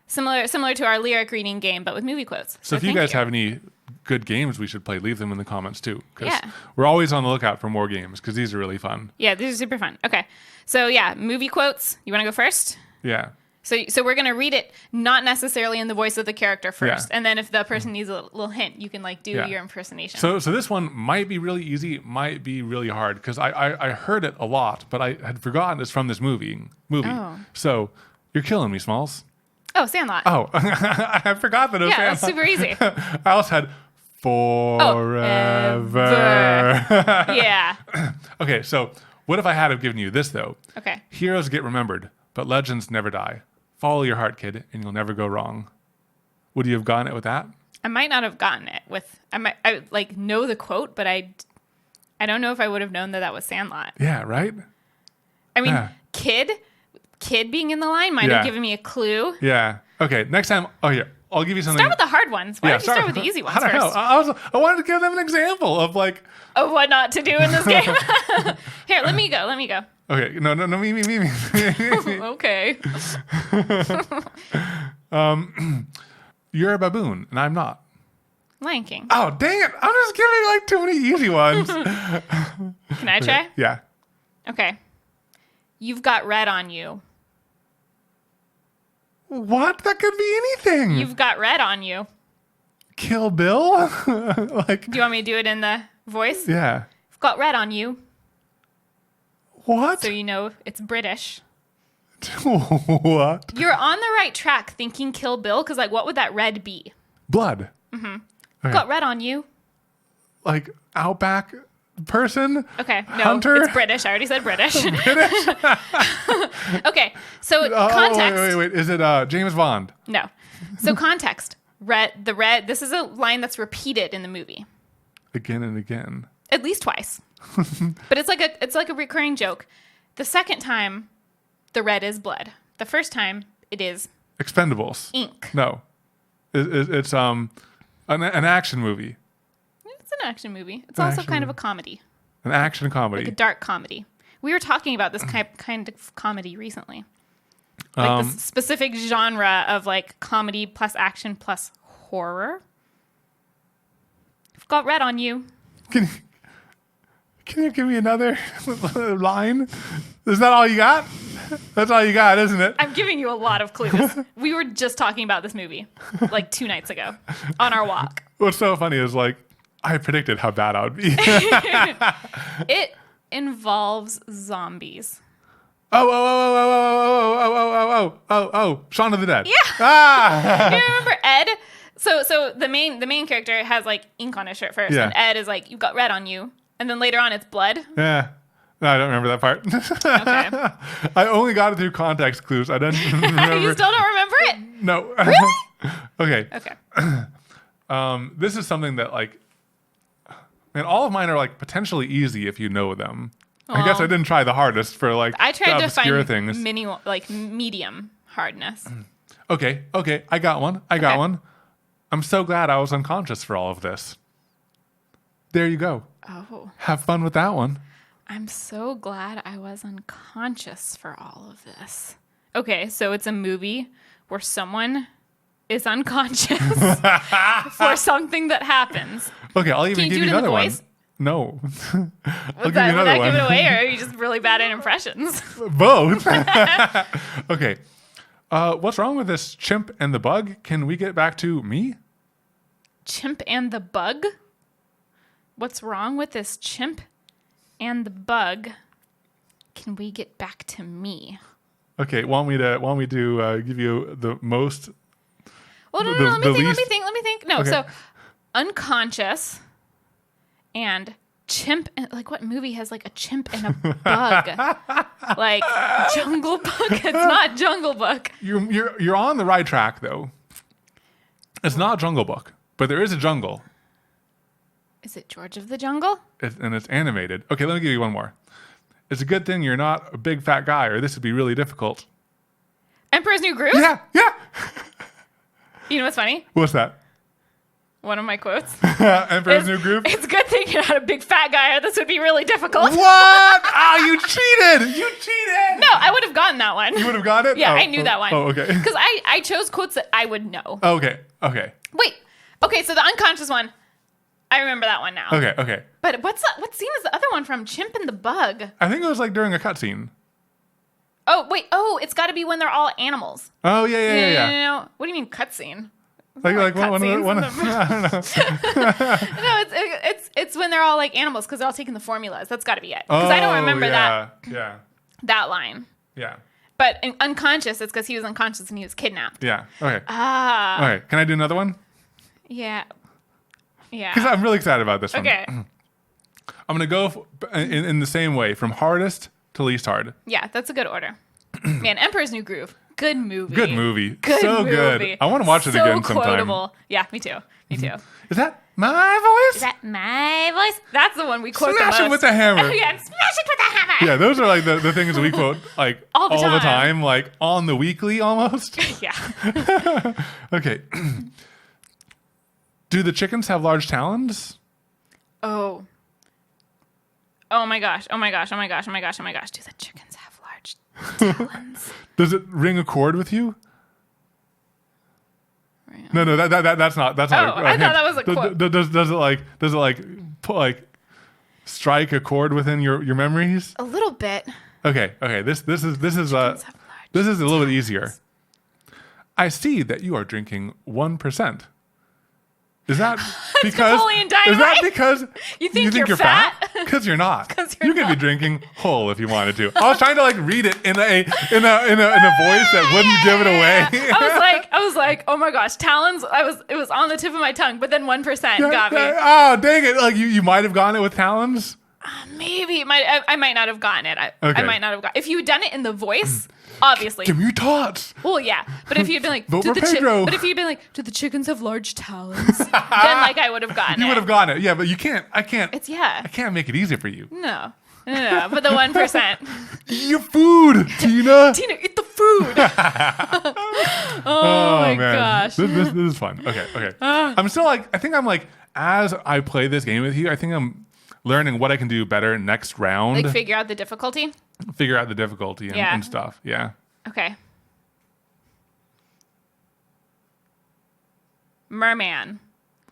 Similar to our lyric reading game, but with movie quotes. So if you guys have any good games we should play, leave them in the comments too. Because we're always on the lookout for more games, because these are really fun. Yeah, these are super fun. Okay. So yeah, movie quotes. You want to go first? Yeah. So we're going to read it not necessarily in the voice of the character first. And then if the person needs a little hint, you can like do your impersonation. So this one might be really easy, might be really hard, because I heard it a lot, but I had forgotten it's from this movie. Oh. So you're killing me, Smalls. Oh, Sandlot. Oh, I forgot that it was Sandlot. Yeah, that's super easy. I also had forever. Yeah. Okay, so what if I had have given you this, though? Okay. Heroes get remembered, but legends never die. Follow your heart, kid, and you'll never go wrong. Would you have gotten it with that? I might not have gotten it with... I like know the quote, but I don't know if I would have known that was Sandlot. Yeah, right? I mean, kid being in the line might have given me a clue. Yeah. Okay, next time... Oh, yeah. I'll give you something. Start with the hard ones. Why don't you start with the easy ones first? I don't know. I wanted to give them an example of like... Of what not to do in this game. Here, let me go. Okay, no, me. Okay. You're a baboon, and I'm not. Lion King. Oh, dang it. I'm just giving like too many easy ones. Can I try? Yeah. Okay. You've got red on you. What? That could be anything. You've got red on you. Kill Bill? Like. Do you want me to do it in the voice? Yeah. I've got red on you. What? So you know it's British. What? You're on the right track thinking Kill Bill, because like what would that red be? Blood. Mm-hmm. Okay. Got red on you. Like outback person? Okay. No, Hunter? It's British. I already said British. British? Okay. So context. Wait. Is it James Bond? No. So context. The red. This is a line that's repeated in the movie. Again and again. At least twice. But it's like a recurring joke. The second time, the red is blood. The first time, it is Expendables. Ink. No, it's an action movie. It's an action movie. It's also kind of a comedy. An action comedy. Like a dark comedy. We were talking about this kind of comedy recently. Like this specific genre of like comedy plus action plus horror. I've got red on you. Can you give me another line? Is that all you got? That's all you got, isn't it? I'm giving you a lot of clues. We were just talking about this movie like 2 nights ago on our walk. What's so funny is like I predicted how bad I would be. involves zombies? Oh, Shaun of the Dead. Yeah. Ah! You remember Ed? So the main character has like ink on his shirt first, Yeah. and Ed is like, you've got red on you, and then later on it's blood. Yeah. No, I don't remember that part. Okay. I only got it through context clues. I don't remember. You still don't remember it? No. Really? Okay. Okay. This is something that like, man, all of mine are like potentially easy if you know them. I guess I didn't try the hardest for like I tried the to find obscure things. medium hardness. Okay. I got one. Okay. One. I'm so glad I was unconscious for all of this. There you go. Oh. Have fun with that one. I'm so glad I was unconscious for all of this. Okay, so it's a movie where someone is unconscious for something that happens. Okay, I'll even Can you give do you it in another the one. voice? No. Would that give it away, or are you just really bad at impressions? Both. Okay. What's wrong with this chimp and the bug? Can we get back to me? Chimp and the bug? What's wrong with this chimp and the bug? Can we get back to me? Okay, want me to give you the most? Well, no. Let me think. No, Okay. so unconscious and chimp. Like, what movie has like a chimp and a bug? Like Jungle Book. It's not Jungle Book. You're on the right track though. It's not Jungle Book, but there is a jungle. Is it George of the Jungle? And it's animated. Okay, let me give you one more. It's a good thing you're not a big fat guy, or this would be really difficult. Emperor's New Groove? Yeah. You know what's funny? What's that? One of my quotes. Emperor's New Groove? It's a good thing you're not a big fat guy, or this would be really difficult. What? You cheated! You cheated! No, I would have gotten that one. You would have got it? Yeah, I knew that one. Oh, okay. Because I chose quotes that I would know. Okay. Wait. Okay, so the unconscious one, I remember that one now. Okay. But what scene is the other one from? Chimp and the Bug. I think it was like during a cutscene. Oh, wait. Oh, it's got to be when they're all animals. Oh, yeah. No. What do you mean cutscene? Like one of cutscenes I don't know. No, it's when they're all like animals because they're all taking the formulas. That's got to be it. Because I don't remember that line. Yeah. But in unconscious, it's because he was unconscious and he was kidnapped. Yeah. Okay. Ah. Okay. Can I do another one? Yeah. Because I'm really excited about this one. Okay. I'm gonna go in the same way, from hardest to least hard. Yeah, that's a good order. Man, Emperor's New Groove. Good movie. Good movie. Good so movie. good. I want to watch it again sometime. So quotable. Yeah, me too. Is that my voice? Is that my voice? That's the one we quote the most. Smash it with the hammer. Oh, yeah, smash it with the hammer. Yeah, those are like the things that we quote like all the time, like on the weekly almost. Yeah. Okay. Do the chickens have large talons? Oh my gosh. Do the chickens have large talons? Does it ring a chord with you? Right. No, that's not. That's not. I thought that was a quote. Does it like strike a chord within your memories? A little bit. Okay. This is a little bit easier. I see that you are drinking 1%. Is that because Napoleon Dynamite? Is that because you think you're fat? Because you're not. You could be drinking whole if you wanted to. I was trying to like read it in a voice that wouldn't give it away. I was like, oh my gosh, talons. It was on the tip of my tongue, but then 1% got me. Oh dang it! Like you might have gotten it with talons. Maybe I might not have gotten it. I might not have got. If you had done it in the voice, obviously. Give me your tots. Well, yeah, but if you'd been like, Vote for Pedro. But if you'd been like, do the chickens have large talons? Then like I would have gotten it. You would have gotten it. Yeah, but you can't. I can't. I can't make it easy for you. No. But the 1%. Eat your food, Tina. Tina, eat the food. oh my gosh. This is fun. Okay. I'm still like. I think I'm like as I play this game with you. I think I'm learning what I can do better next round. Like figure out the difficulty and stuff. Yeah. Okay. Merman.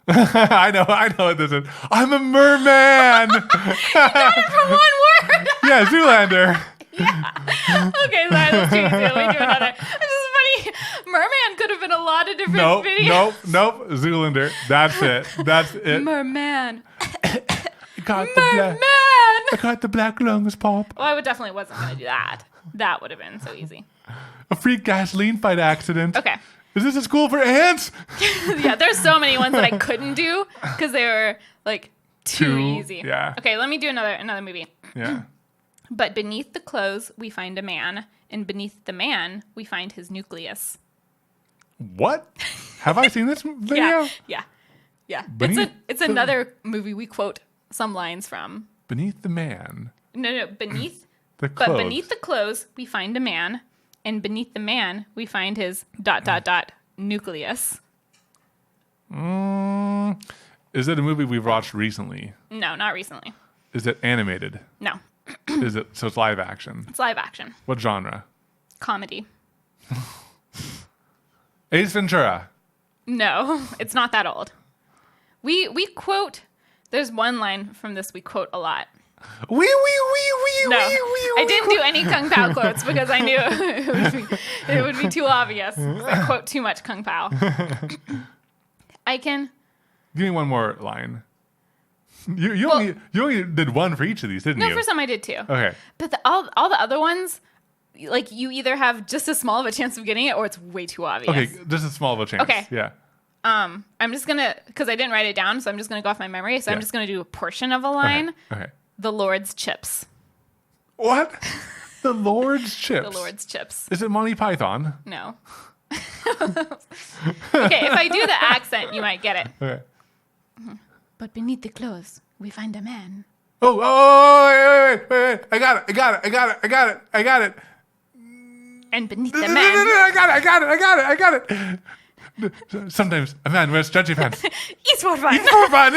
I know what this is. I'm a merman. You got it from one word. Yeah, Zoolander. Yeah. Okay, sorry, let's do another. It's just funny. Merman could have been a lot of different videos. Nope. Zoolander. That's it. Merman. Got Merman. I got the black lungs, Pop. Well, I definitely wasn't going to do that. That would have been so easy. A freak gasoline fight accident. Okay. Is this a school for ants? Yeah, there's so many ones that I couldn't do because they were like too easy. Yeah. Okay, let me do another movie. Yeah. But beneath the clothes, we find a man, and beneath the man, we find his nucleus. What? Have I seen this video? Yeah. Beneath It's another movie we quote some lines from. Beneath the man. No, beneath. The clothes. But beneath the clothes, we find a man, and beneath the man, we find his ... nucleus. Is it a movie we've watched recently? No, not recently. Is it animated? No, So it's live action? it's live action. What genre? Comedy. Ace Ventura. No, it's not that old. We quote, there's one line from this we quote a lot. No, I didn't do any Kung Pao quotes because I knew it would be too obvious. I quote too much Kung Pao. I can. Give me one more line. You only did one for each of these, didn't you? No, for some I did too. Okay. But all the other ones, like you either have just as small of a chance of getting it or it's way too obvious. Okay, just a small of a chance. Okay. Yeah. I'm just gonna, because I didn't write it down, so I'm just gonna go off my memory. So I'm just gonna do a portion of a line. Okay. The Lord's chips. What? The Lord's chips. The Lord's chips. Is it Monty Python? No. Okay, if I do the accent, you might get it. Okay. But beneath the clothes, we find a man. Wait. I got it. And beneath the No, man, I got it. Sometimes a man wears stretchy pants. eats for fun. For fun.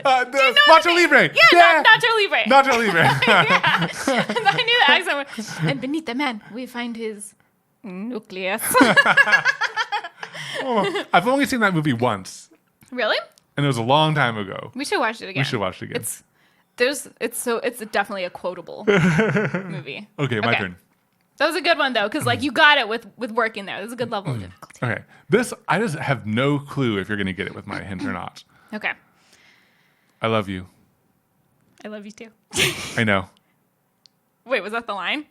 Nacho Libre. Yeah, Nacho Libre. Nacho Libre. Yeah. I knew the accent. And beneath the man, we find his nucleus. I've only seen that movie once, Really? and it was a long time ago. We should watch it again. We should watch it again. It's definitely a quotable movie. Okay, my turn. That was a good one though, because like you got it with work in there. There's a good level of difficulty. Okay, this I just have no clue if you're gonna get it with my hint or not. Okay. I love you. I love you too. I know. Wait, was that the line?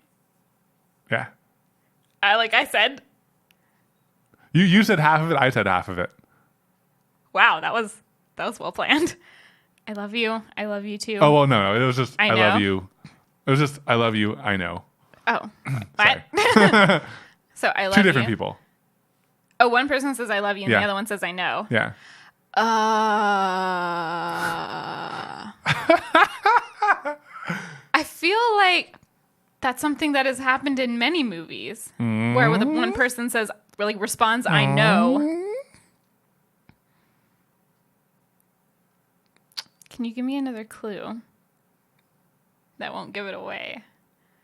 Yeah. I said. You said half of it. I said half of it. Wow, that was well planned. I love you. I love you too. Oh well, no. It was just I know. love you. It was just I love you. I know. Oh, Sorry. what? So I love Two different you. people. Oh, one person says I love you, and Yeah. the other one says I know. Yeah. I feel like that's something that has happened in many movies, where with one person says responds I know. Can you give me another clue? That won't give it away.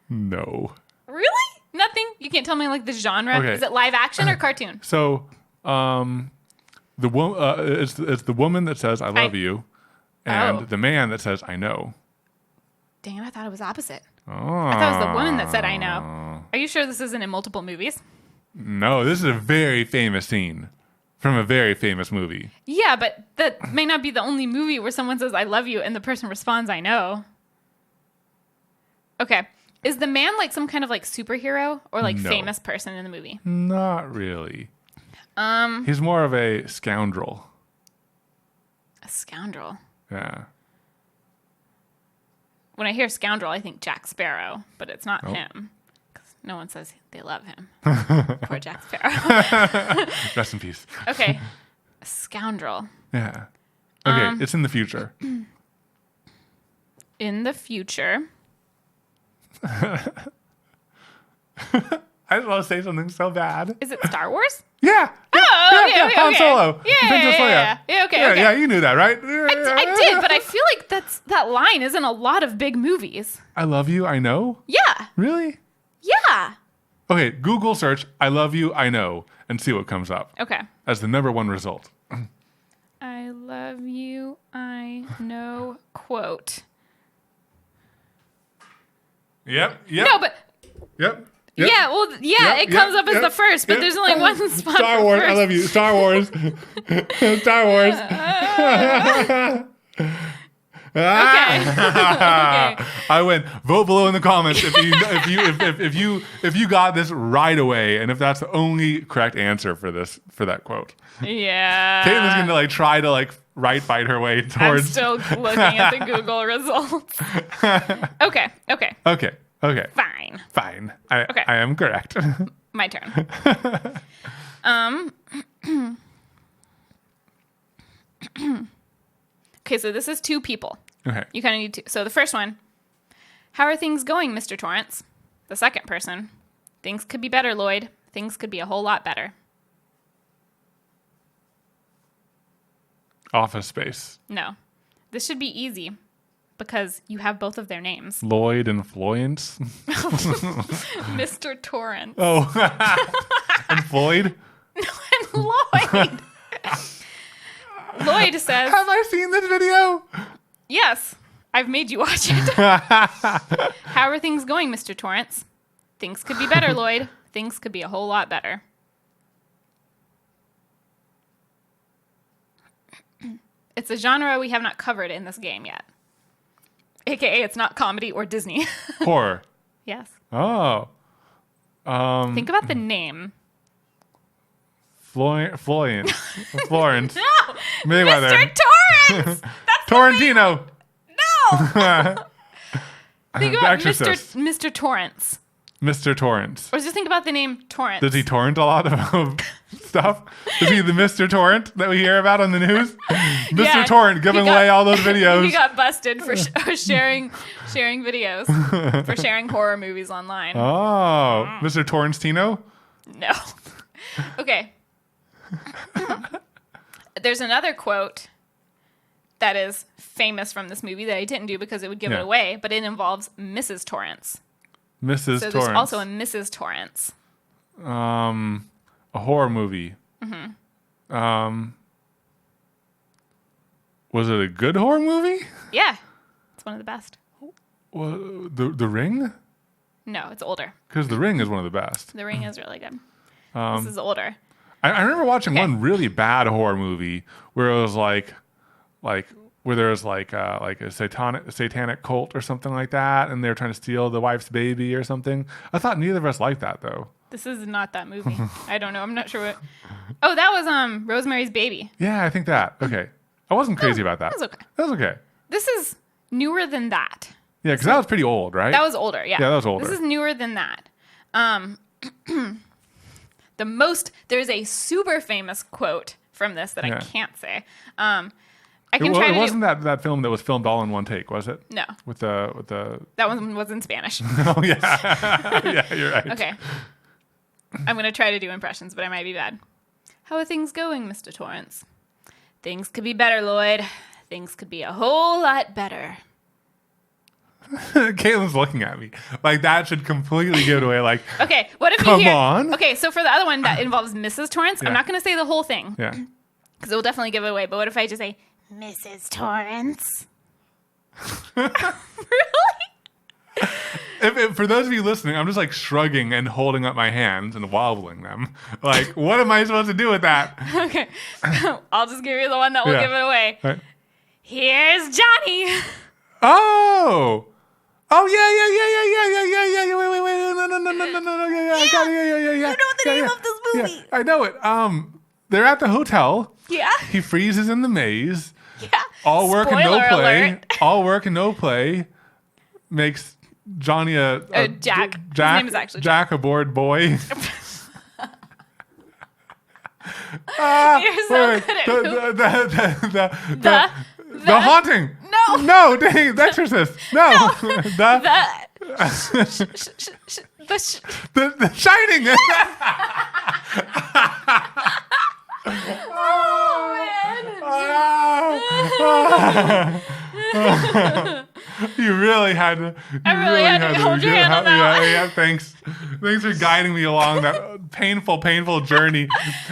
No. Really? Nothing? You can't tell me like the genre? Okay. Is it live action or cartoon? So, it's the woman that says I love you, and the man that says I know. Dang it, I thought it was opposite. Oh. I thought it was the woman that said I know. Are you sure this isn't in multiple movies? No, this is a very famous scene from a very famous movie. Yeah, but that may not be the only movie where someone says I love you and the person responds I know. Okay. Is the man like some kind of like superhero or like No. famous person in the movie? Not really. He's more of a scoundrel. A scoundrel. Yeah. When I hear scoundrel, I think Jack Sparrow, but it's not Nope. him. 'Cause no one says they love him. Poor Jack Sparrow. Rest in peace. Okay. A scoundrel. Yeah. Okay, it's in the future. In the future. I just want to say something so bad. Is it Star Wars? Yeah. Oh, okay, okay, Han okay. Solo. Yeah, Princess Leia. yeah, okay, Yeah, okay. yeah, you knew that, right? I did, but I feel like that line is in a lot of big movies. I love you, I know. Yeah. Really? Yeah. Okay, Google search I love you, I know, and see what comes up Okay. as the #1 result. I love you, I know, quote. Yep. No, but Yep. yeah, well, yeah, it comes up as the first, but there's only one spot. Star for Wars, first. I love you. Star Wars. Star Wars. Okay. I went vote below in the comments if you got this right away, and if that's the only correct answer for that quote. Yeah. Caitlin's gonna like try to like right fight her way I'm towards. still looking at the Google results. Okay. Fine. Okay. I am correct. My turn. Okay, so this is two people. Okay. You kind of need to. So the first one, how are things going, Mr. Torrance? The second person, things could be better, Lloyd. Things could be a whole lot better. Office Space. No. This should be easy because you have both of their names. Lloyd and Floyance. Mr. Torrance. Oh. And Floyd? And Lloyd. Lloyd says, Have I seen this video? yes, I've made you watch it. How are things going, Mr. Torrance? Things could be better, Lloyd. Things could be a whole lot better. It's a genre we have not covered in this game yet. AKA, it's not comedy or Disney. Horror. Yes. Oh. Think about the name. Florence. Florence. No! Mayweather. Mr. Torrance! That's Torrentino. No! Think about Exorcist. Mr. Torrance. Mr. Torrance. Or just think about the name Torrance. Does he torrent a lot of stuff? Is he the Mr. Torrent that we hear about on the news? Mr. Yeah, Torrent giving away all those videos. He got busted for sharing videos, for sharing horror movies online. Oh, Mr. Torrentino? No. Okay. There's another quote that is famous from this movie that I didn't do because it would give it away, but it involves Mrs. Torrance. Mrs. So Torrance. there's also a Mrs. Torrance. A horror movie. Mm-hmm. Was it a good horror movie? Yeah. It's one of the best. Well, the Ring? No, it's older. Because The Ring is one of the best. The Ring is really good. This is older. I remember watching one really bad horror movie where it was like where there was like a satanic cult or something like that, and they were trying to steal the wife's baby or something. I thought neither of us liked that though. This is not that movie. I don't know. I'm not sure what. Oh, that was Rosemary's Baby. Yeah, I think that. Okay, I wasn't crazy about that. That was okay. That was okay. This is newer than that. Yeah, because that was pretty old, right? That was older. Yeah. Yeah, that was older. This is newer than that. There's a super famous quote from this that I can't say. I can try to. It wasn't that film that was filmed all in one take, was it? No. With the. That one was in Spanish. Oh yeah, yeah, you're right. Okay. I'm gonna try to do impressions, but I might be bad. How are things going, Mr. Torrance? Things could be better, Lloyd. Things could be a whole lot better. Caitlin's looking at me like that should completely give it away. Like, okay, what if come you hear? On. Okay, so for the other one that involves Mrs. Torrance, Yeah. I'm not gonna say the whole thing. Yeah. Because it will definitely give it away. But what if I just say Mrs. Torrance? Really? If for those of you listening, I'm just like shrugging and holding up my hands and wobbling them. Like, what am I supposed to do with that? Okay, I'll just give you the one that will give it away. Right. Here's Johnny. Oh. Oh yeah. No. Yeah. I got it. Yeah. You know the name of this movie. Yeah, I know it. They're at the hotel. Yeah. He freezes in the maze. Yeah. All work and no Spoiler play. alert. All work and no play makes Johnny a Jack. His name is actually Jack a bored boy. You're so good at The haunting. No, dang, the Exorcist. No, the Shining. You really had to. I really had to hold your hand on that one. Yeah. Thanks for guiding me along that painful journey.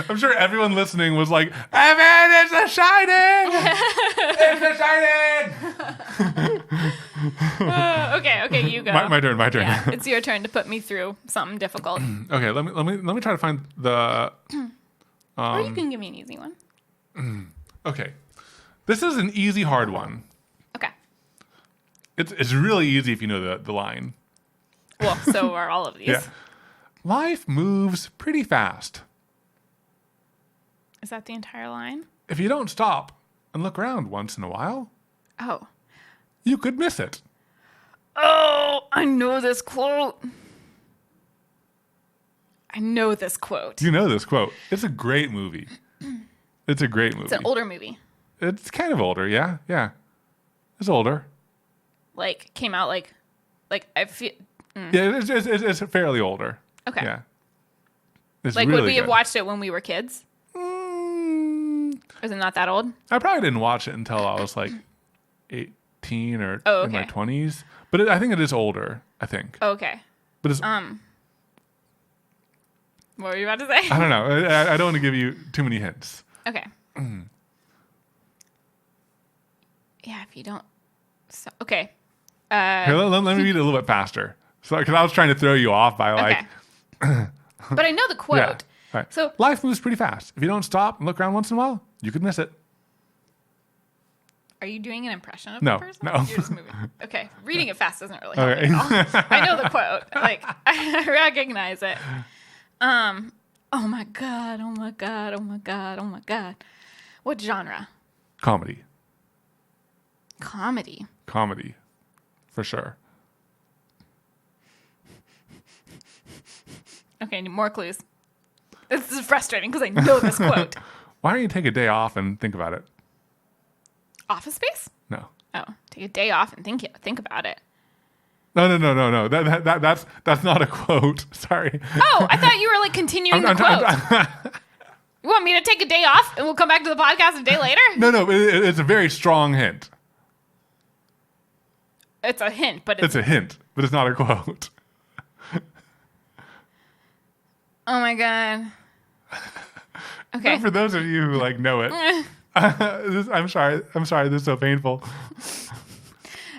I'm sure everyone listening was like, "Evan, it's The Shining! It's The Shining!" Okay, you go. My turn. Yeah, it's your turn to put me through something difficult. Okay, let me try to find the. Or you can give me an easy one. Okay, this is an easy hard one. Okay. It's really easy if you know the line. Well, so are all of these. Yeah. Life moves pretty fast. Is that the entire line? If you don't stop and look around once in a while, Oh. you could miss it. Oh, I know this quote. I know this quote. You know this quote. It's a great movie. It's a great movie. It's an older movie. It's kind of older, yeah. Yeah. It's older. Like, came out like I feel... Yeah, it's fairly older. Okay. Yeah. It's Like, really would we have good. watched it when we were kids? Is it not that old? I probably didn't watch it until I was like 18 or in my okay. 20s. But I think it is older, I think. Okay. But it's, What were you about to say? I don't know. I don't want to give you too many hints. Okay. Yeah, if you don't... So, okay. Here, let me read it a little bit faster. So, because I was trying to throw you off by like... Okay. But I know the quote. Yeah. Right. So, Life moves pretty fast. If you don't stop and look around once in a while, you could miss it. are you doing an impression of No, the person? no. You're just moving. Okay. Reading it fast doesn't really help Okay. me at all. I know the quote. Like, I recognize it. Oh my God. Oh my God. Oh my God. Oh my God. What genre? Comedy. Comedy. Comedy. For sure. Okay, I need more clues. This is frustrating because I know this quote. Why don't you take a day off and think about it? Office Space? No. Oh, take a day off and think about it. No. That's not a quote. Sorry. Oh, I thought you were like continuing the quote. You want me to take a day off and we'll come back to the podcast a day later? No. It's a very strong hint. It's a hint, but It's a hint, but it's not a quote. oh my God. Okay. For those of you who like know it, I'm sorry. This is so painful.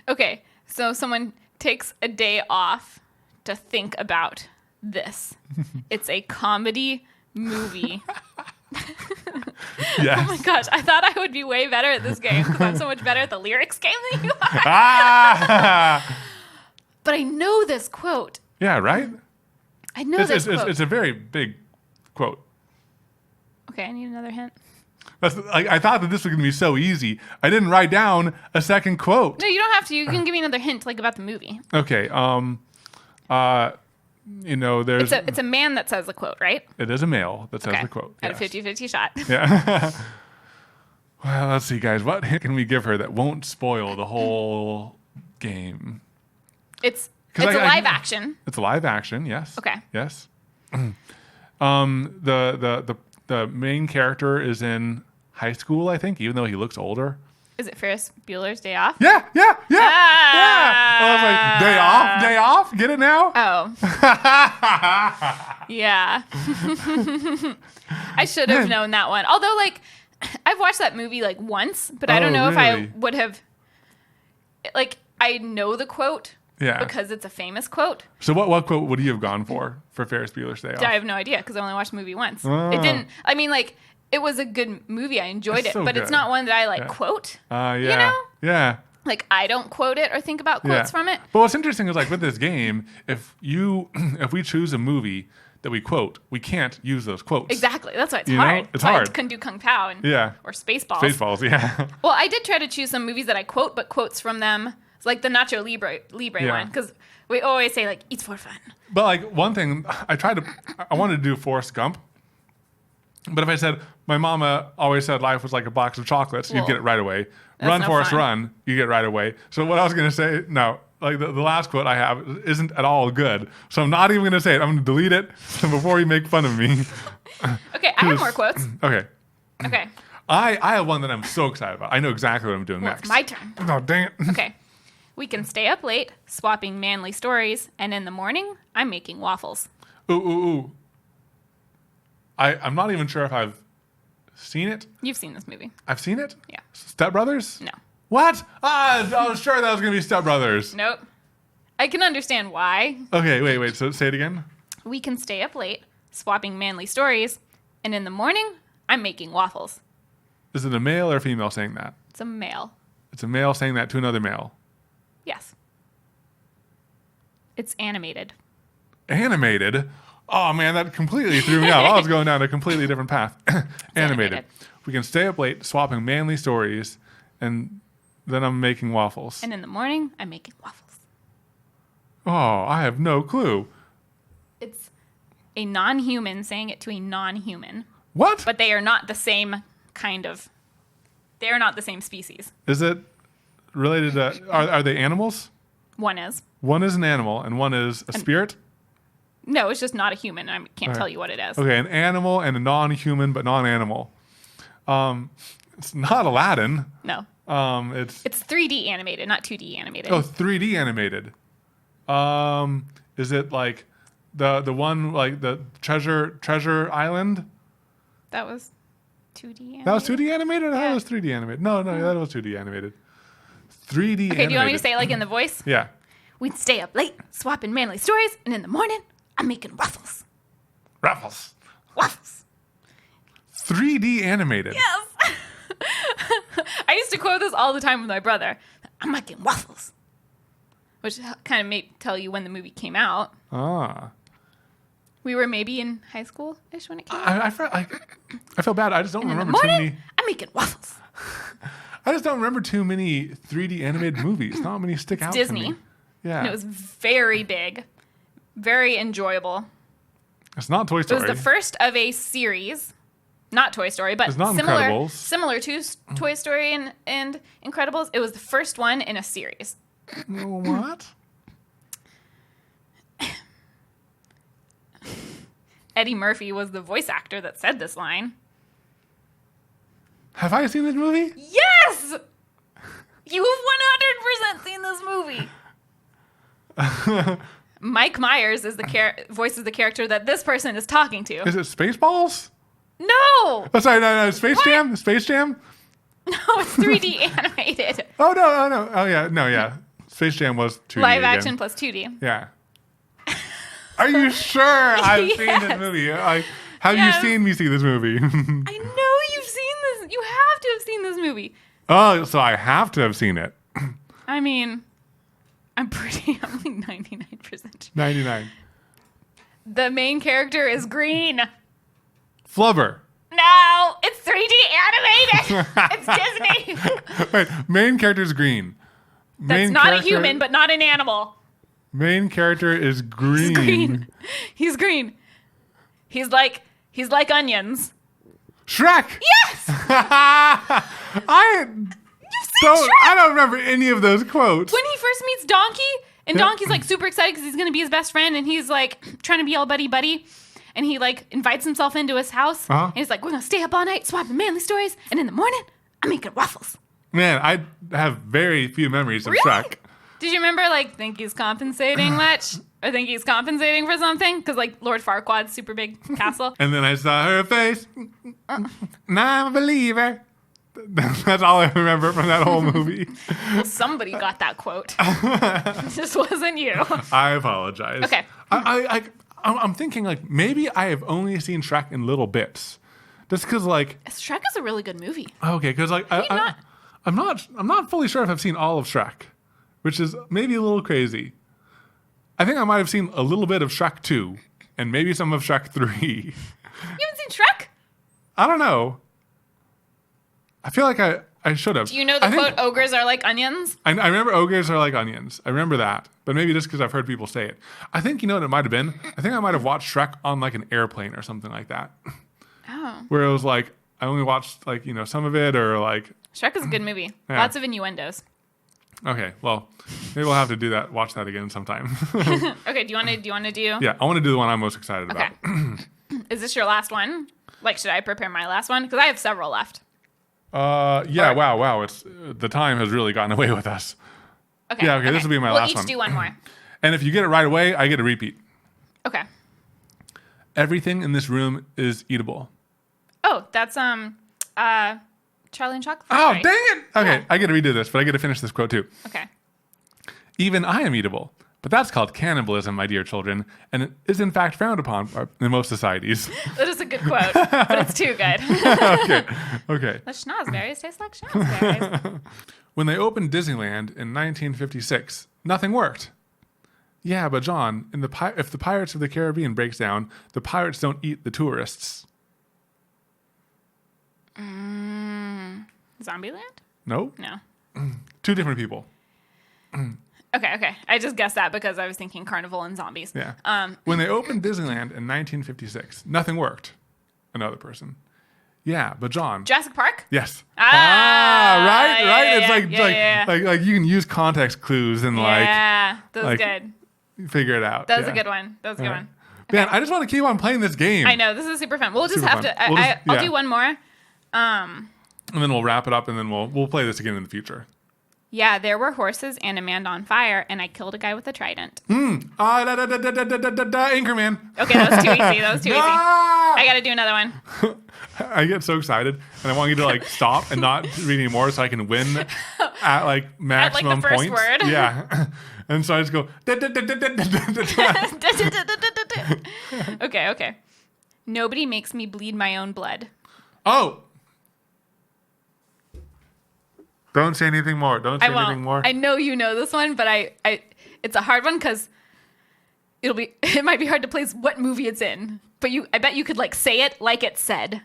Okay, so someone takes a day off to think about this. It's a comedy movie. Yes. Oh my gosh, I thought I would be way better at this game because I'm so much better at the lyrics game than you are. Ah! But I know this quote. Yeah, right? I know this quote. It's a very big quote. Okay, I need another hint. I thought that this was going to be so easy. I didn't write down a second quote. No, you don't have to. You can give me another hint, like about the movie. Okay. There's... It's a man that says the quote, right? It is a male that says the quote. At a 50-50 shot. Yeah. Well, let's see, guys. What hint can we give her that won't spoil the whole game? It's a live action. It's a live action, yes. Okay. Yes. The main character is in high school, I think, even though he looks older. Is it Ferris Bueller's Day Off? Yeah. I was like, day off, get it now? Oh. Yeah. I should have known that one. Although, like, I've watched that movie, like, once, but I don't know if I would have, like, I know the quote. Yeah. Because it's a famous quote. So what quote would you have gone for Ferris Bueller's Day Off? I have no idea because I only watched the movie once. Oh. It didn't, I mean, like, it was a good movie. I enjoyed It's it, so but it's good. not one that I, like, quote. Yeah. You know? Yeah. Like, I don't quote it or think about quotes from it. But what's interesting is, like, with this game, if we choose a movie that we quote, we can't use those quotes. Exactly. That's why it's You know? hard. It's That's why hard. I couldn't do Kung Pao or Spaceballs. Spaceballs, yeah. Well, I did try to choose some movies that I quote, but quotes from them, like the Nacho Libre Yeah. one, because we always say, like, it's for fun. But, like, one thing, I wanted to do Forrest Gump. But if I said, my mama always said life was like a box of chocolates, you'd get it right away. Run, no Forrest, fun. run, you get it right away. So what I was going to say, no, like the last quote I have isn't at all good. So I'm not even going to say it. I'm going to delete it before you make fun of me. Okay, I have more quotes. Okay. Okay. I have one that I'm so excited about. I know exactly what I'm doing Well, next. it's my turn. Oh, dang it. Okay. We can stay up late, swapping manly stories, and in the morning, I'm making waffles. Ooh. I'm not even sure if I've seen it. You've seen this movie. I've seen it? Yeah. Step Brothers? No. What? I was sure that was going to be Step Brothers. Nope. I can understand why. Okay, wait. So say it again. We can stay up late, swapping manly stories, and in the morning, I'm making waffles. Is it a male or female saying that? It's a male. It's a male saying that to another male. Yes. It's animated. Animated? Oh, man, that completely threw me off. I was going down a completely different path. Animated. We can stay up late swapping manly stories, and then I'm making waffles. And in the morning, I'm making waffles. Oh, I have no clue. It's a non-human saying it to a non-human. What? But they are not the same kind of... They are not the same species. Is it related to... Are they animals? One is. One is an animal, and one is a spirit? No, it's just not a human. I can't tell you what it is. Okay, an animal and a non-human, but non-animal. It's not Aladdin. No. It's 3D animated, not 2D animated. Oh, 3D animated. Is it like the one like the Treasure Island? That was 2D animated. That was 2D animated? I thought Yeah. it was 3D animated. No, that was 2D animated. 3D animated. Okay, do you want me to say it like in the voice? Yeah. We'd stay up late, swapping manly stories, and in the morning, I'm making waffles. Raffles. Waffles. 3D animated. Yes. I used to quote this all the time with my brother. I'm making waffles. Which kind of may tell you when the movie came out. Ah. We were maybe in high school-ish when it came out. I feel bad. I just don't remember too many. I'm making waffles. I just don't remember too many 3D animated movies. Not many stick out Disney. to me. Yeah. And it was very big. Very enjoyable. It's not Toy It Story. was the first of a series. Not Toy Story, but It's not Incredibles. similar to Toy Story and Incredibles. It was the first one in a series. What? Eddie Murphy was the voice actor that said this line. Have I seen this movie? Yes! You have 100% seen this movie. Mike Myers is voices the character that this person is talking to. Is it Spaceballs? No! Oh, sorry, no, Space What? Jam? Space Jam? No, it's 3D animated. Oh, no. Oh, yeah, no, yeah. Space Jam was 2D Live again. action plus 2D. Yeah. Are you sure I've seen Yes. this movie? Have Yes. you seen me see this movie? I know you've seen this. You have to have seen this movie. Oh, so I have to have seen it. I mean, I'm like 99%. 99. The main character is green. Flubber. No, it's 3D animated. It's Disney. Wait, main character's green. That's not a human, but not an animal. Main character is green. He's green. He's green. He's like onions. Shrek. Yes. I don't remember any of those quotes. When he first meets Donkey, and Donkey's like super excited because he's gonna be his best friend, and he's like trying to be all buddy, and he like invites himself into his house, and he's like, "We're gonna stay up all night, swapping manly stories, and in the morning, I'm making waffles." Man, I have very few memories of Really? Shrek. Did you remember like think he's compensating much, or think he's compensating for something? Because like Lord Farquaad's super big castle. And then I saw her face. Now I'm a believer. That's all I remember from that whole movie. Well, somebody got that quote. It just wasn't you. I apologize. Okay. I'm thinking like maybe I have only seen Shrek in little bits, just because like Shrek is a really good movie. okay, because like not? I'm not fully sure if I've seen all of Shrek, which is maybe a little crazy. I think I might have seen a little bit of Shrek 2 and maybe some of Shrek 3. You haven't seen Shrek? I don't know. I feel like I should have. Do you know the quote, ogres are like onions? I remember ogres are like onions. I remember that. But maybe just because I've heard people say it. I think you know what it might have been? I think I might have watched Shrek on like an airplane or something like that. Oh. Where it was like, I only watched like, some of it or like. Shrek is a good movie. Yeah. Lots of innuendos. Okay, well, maybe we'll have to do that. Watch that again sometime. Okay, do you want to do? Yeah, I want to do the one I'm most excited Okay. about. Is this your last one? Like, should I prepare my last one? Because I have several left. Yeah, wow. It's the time has really gotten away with us. Okay. Yeah, okay, this will be my last one. We'll each do one more. And if you get it right away, I get a repeat. Okay. Everything in this room is eatable. Oh, that's Charlie and Chocolate Oh, Factory. dang it! Okay, Yeah. I get to redo this, but I get to finish this quote too. Okay. Even I am eatable, but that's called cannibalism, my dear children, and it is in fact frowned upon in most societies. That is a good quote, but it's too good. Okay. The schnozberries taste like schnozberries. When they opened Disneyland in 1956, nothing worked. Yeah, but John, if the Pirates of the Caribbean breaks down, the pirates don't eat the tourists. Zombieland? No? No. Two different people. Okay. I just guessed that because I was thinking carnival and zombies. Yeah. When they opened Disneyland in 1956, nothing worked. Another person. Yeah, but John. Jurassic Park? Yes. Right. It's like you can use context clues and that was good. Figure it out. That was a good one. Okay. Man, I just want to keep on playing this game. I know, this is super fun. We'll just Super have fun. to. I'll do one more. And then we'll wrap it up, and then we'll play this again in the future. Yeah, there were horses and a man on fire, and I killed a guy with a trident. Anchorman. Okay, that was too easy. Easy. I got to do another one. I get so excited, and I want you to like stop and not read anymore, so I can win at like maximum the first points. word. Yeah, and so I just go. Okay. Nobody makes me bleed my own blood. Oh. Don't say anything more. Anything more. I know you know this one, but I it's a hard one because it might be hard to place what movie it's in. But I bet you could like say it like it said.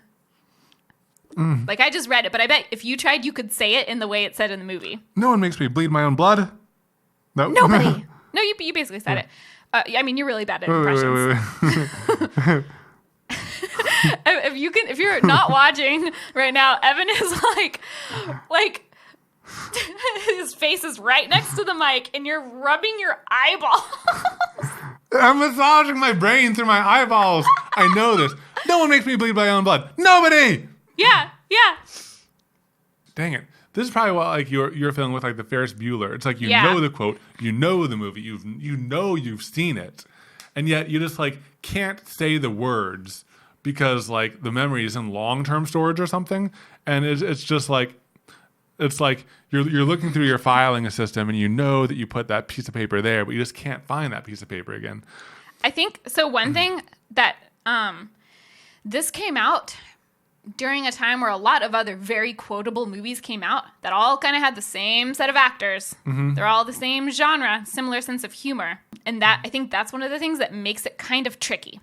Like I just read it, but I bet if you tried, you could say it in the way it said in the movie. No one makes me bleed my own blood. No. Nobody. No, you basically said it. I mean, you're really bad at impressions. If you're not watching right now, Evan is like. His face is right next to the mic, and you're rubbing your eyeballs. I'm massaging my brain through my eyeballs. I know this. No one makes me bleed my own blood. Nobody. Yeah. Dang it. This is probably what like you're feeling with like the Ferris Bueller. It's like you know the quote, you know the movie, you've seen it, and yet you just like can't say the words because like the memory is in long-term storage or something, and it's just like. It's like you're looking through your filing system and you know that you put that piece of paper there, but you just can't find that piece of paper again. I think so. One thing that this came out during a time where a lot of other very quotable movies came out that all kind of had the same set of actors. Mm-hmm. They're all the same genre, similar sense of humor, and that I think that's one of the things that makes it kind of tricky.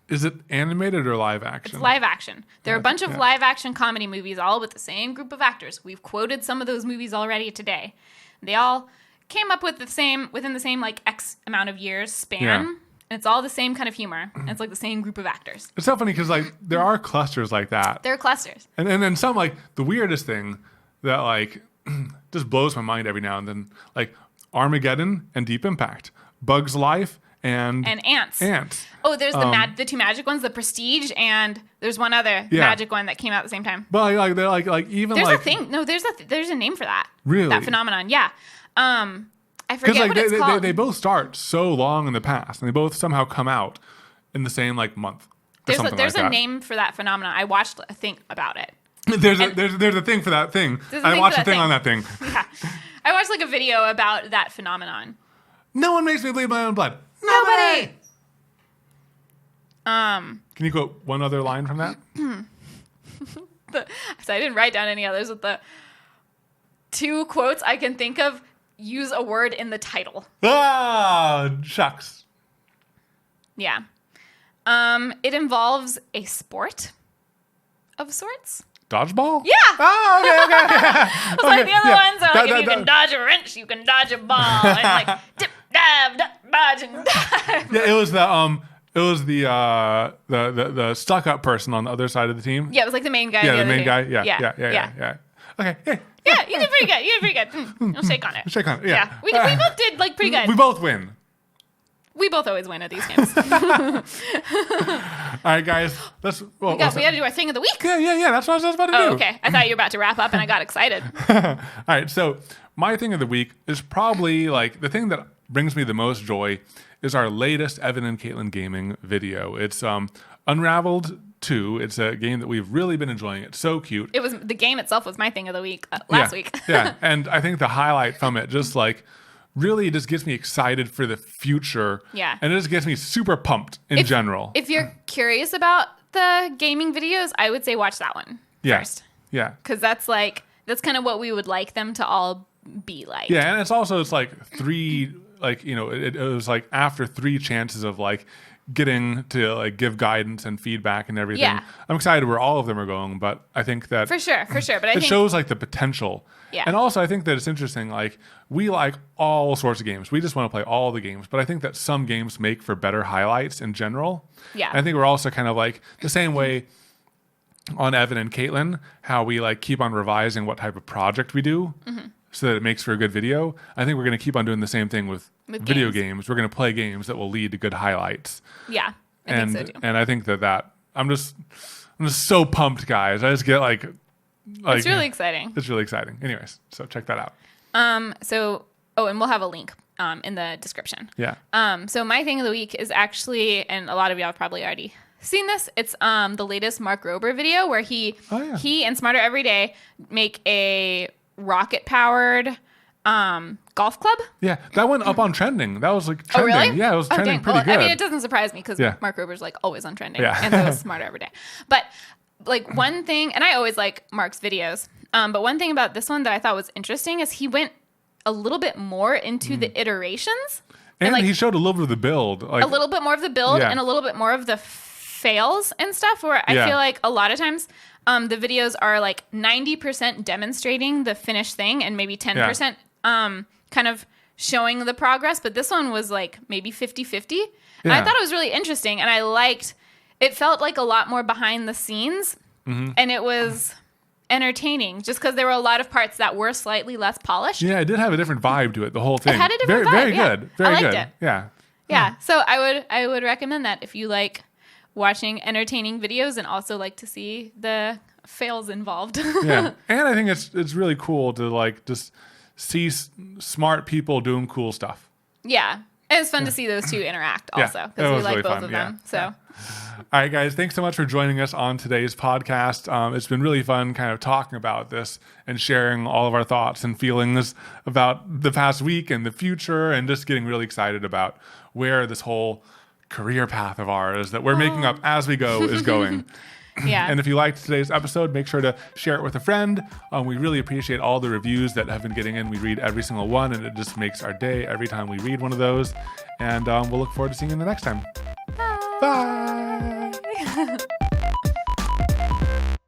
Is it animated or live action? It's live action. There are a bunch of live action comedy movies, all with the same group of actors. We've quoted some of those movies already today. They all came up with within the same like X amount of years span. Yeah. And it's all the same kind of humor. And it's like the same group of actors. It's so funny because like there are clusters like that. There are clusters. And then some like the weirdest thing that like just blows my mind every now and then, like Armageddon and Deep Impact, Bug's Life and Ants. Oh, there's the two magic ones, the Prestige, and there's one other magic one that came out at the same time. But like they're like even there's like a thing. No, there's a name for that. Really? That phenomenon. Yeah. I forget what it's called. They both start so long in the past, and they both somehow come out in the same like month. There's a name for that phenomenon. I watched a thing about it. There's a thing for that thing. I watched a thing on that thing. Yeah. I watched like a video about that phenomenon. No one makes me bleed my own blood. Nobody. Can you quote one other line from that? So I didn't write down any others, but the two quotes I can think of use a word in the title. Ah, shucks. Yeah. It involves a sport of sorts. Dodgeball? Yeah. Oh, okay. It's like the other ones are like if you can dodge a wrench, you can dodge a ball, and like dip, dive, dodge, and dive. Yeah, it was the stuck up person on the other side of the team. Yeah, it was like the main guy. Yeah, the main guy. Yeah. Okay. Yeah, you did pretty good. I'll shake on it. Shake on it. Yeah. We both did like pretty good. We both win. We both always win at these games. All right, guys. We got to do our thing of the week. Yeah. That's what I was about to do. Oh, okay. I thought you were about to wrap up, and I got excited. All right. So my thing of the week is probably like the thing that brings me the most joy is our latest Evan and Katelyn gaming video. It's Unraveled 2. It's a game that we've really been enjoying. It's so cute. It was the game itself was my thing of the week last week. Yeah, and I think the highlight from it just like really just gets me excited for the future. Yeah. And it just gets me super pumped in general. If you're curious about the gaming videos, I would say watch that one first. Yeah. Because that's like that's kind of what we would like them to all be like. Yeah, and it's like 3, like, you know, it was like after 3 chances of like getting to like give guidance and feedback and everything. Yeah. I'm excited where all of them are going, but I think that For sure. But I it think shows like the potential. Yeah. And also I think that it's interesting, like we like all sorts of games. We just want to play all the games, but I think that some games make for better highlights in general. Yeah. And I think we're also kind of like the same way on Evan and Katelyn, how we like keep on revising what type of project we do so that it makes for a good video. I think we're going to keep on doing the same thing with video games. We're going to play games that will lead to good highlights. Yeah, I think so too. And I think that I'm just so pumped, guys. I just get like It's really exciting. It's really exciting. Anyways, so check that out. And we'll have a link in the description. Yeah. So my thing of the week is actually, and a lot of y'all have probably already seen this, it's the latest Mark Rober video where he and Smarter Every Day make a rocket powered golf club. Yeah, that went up on trending. That was like trending. Oh, really? Yeah, it was trending pretty good. I mean, it doesn't surprise me because Mark Rober's like always on trending. Yeah. And so is Smarter Every Day. But like one thing, and I always like Mark's videos, but one thing about this one that I thought was interesting is he went a little bit more into the iterations. And like, he showed a little bit of the build. Like, a little bit more of the build and a little bit more of the fails and stuff, where I feel like a lot of times the videos are like 90% demonstrating the finished thing and maybe 10% kind of showing the progress. But this one was like maybe 50-50. And I thought it was really interesting. And I liked, it felt like a lot more behind the scenes. And it was entertaining just because there were a lot of parts that were slightly less polished. Yeah, it did have a different vibe to it, the whole thing. It had a different vibe. Very good. Very I liked good. it. Yeah. Yeah. So I would recommend that if you like watching entertaining videos and also like to see the fails involved. Yeah. And I think it's really cool to like just see smart people doing cool stuff. Yeah. And it's fun to see those two interact also because we like really both of them. So. All right, guys, thanks so much for joining us on today's podcast. It's been really fun kind of talking about this and sharing all of our thoughts and feelings about the past week and the future and just getting really excited about where this whole career path of ours that we're making up as we go is going. Yeah. And if you liked today's episode, make sure to share it with a friend. We really appreciate all the reviews that have been getting in. We read every single one, and it just makes our day every time we read one of those. And we'll look forward to seeing you the next time. Bye.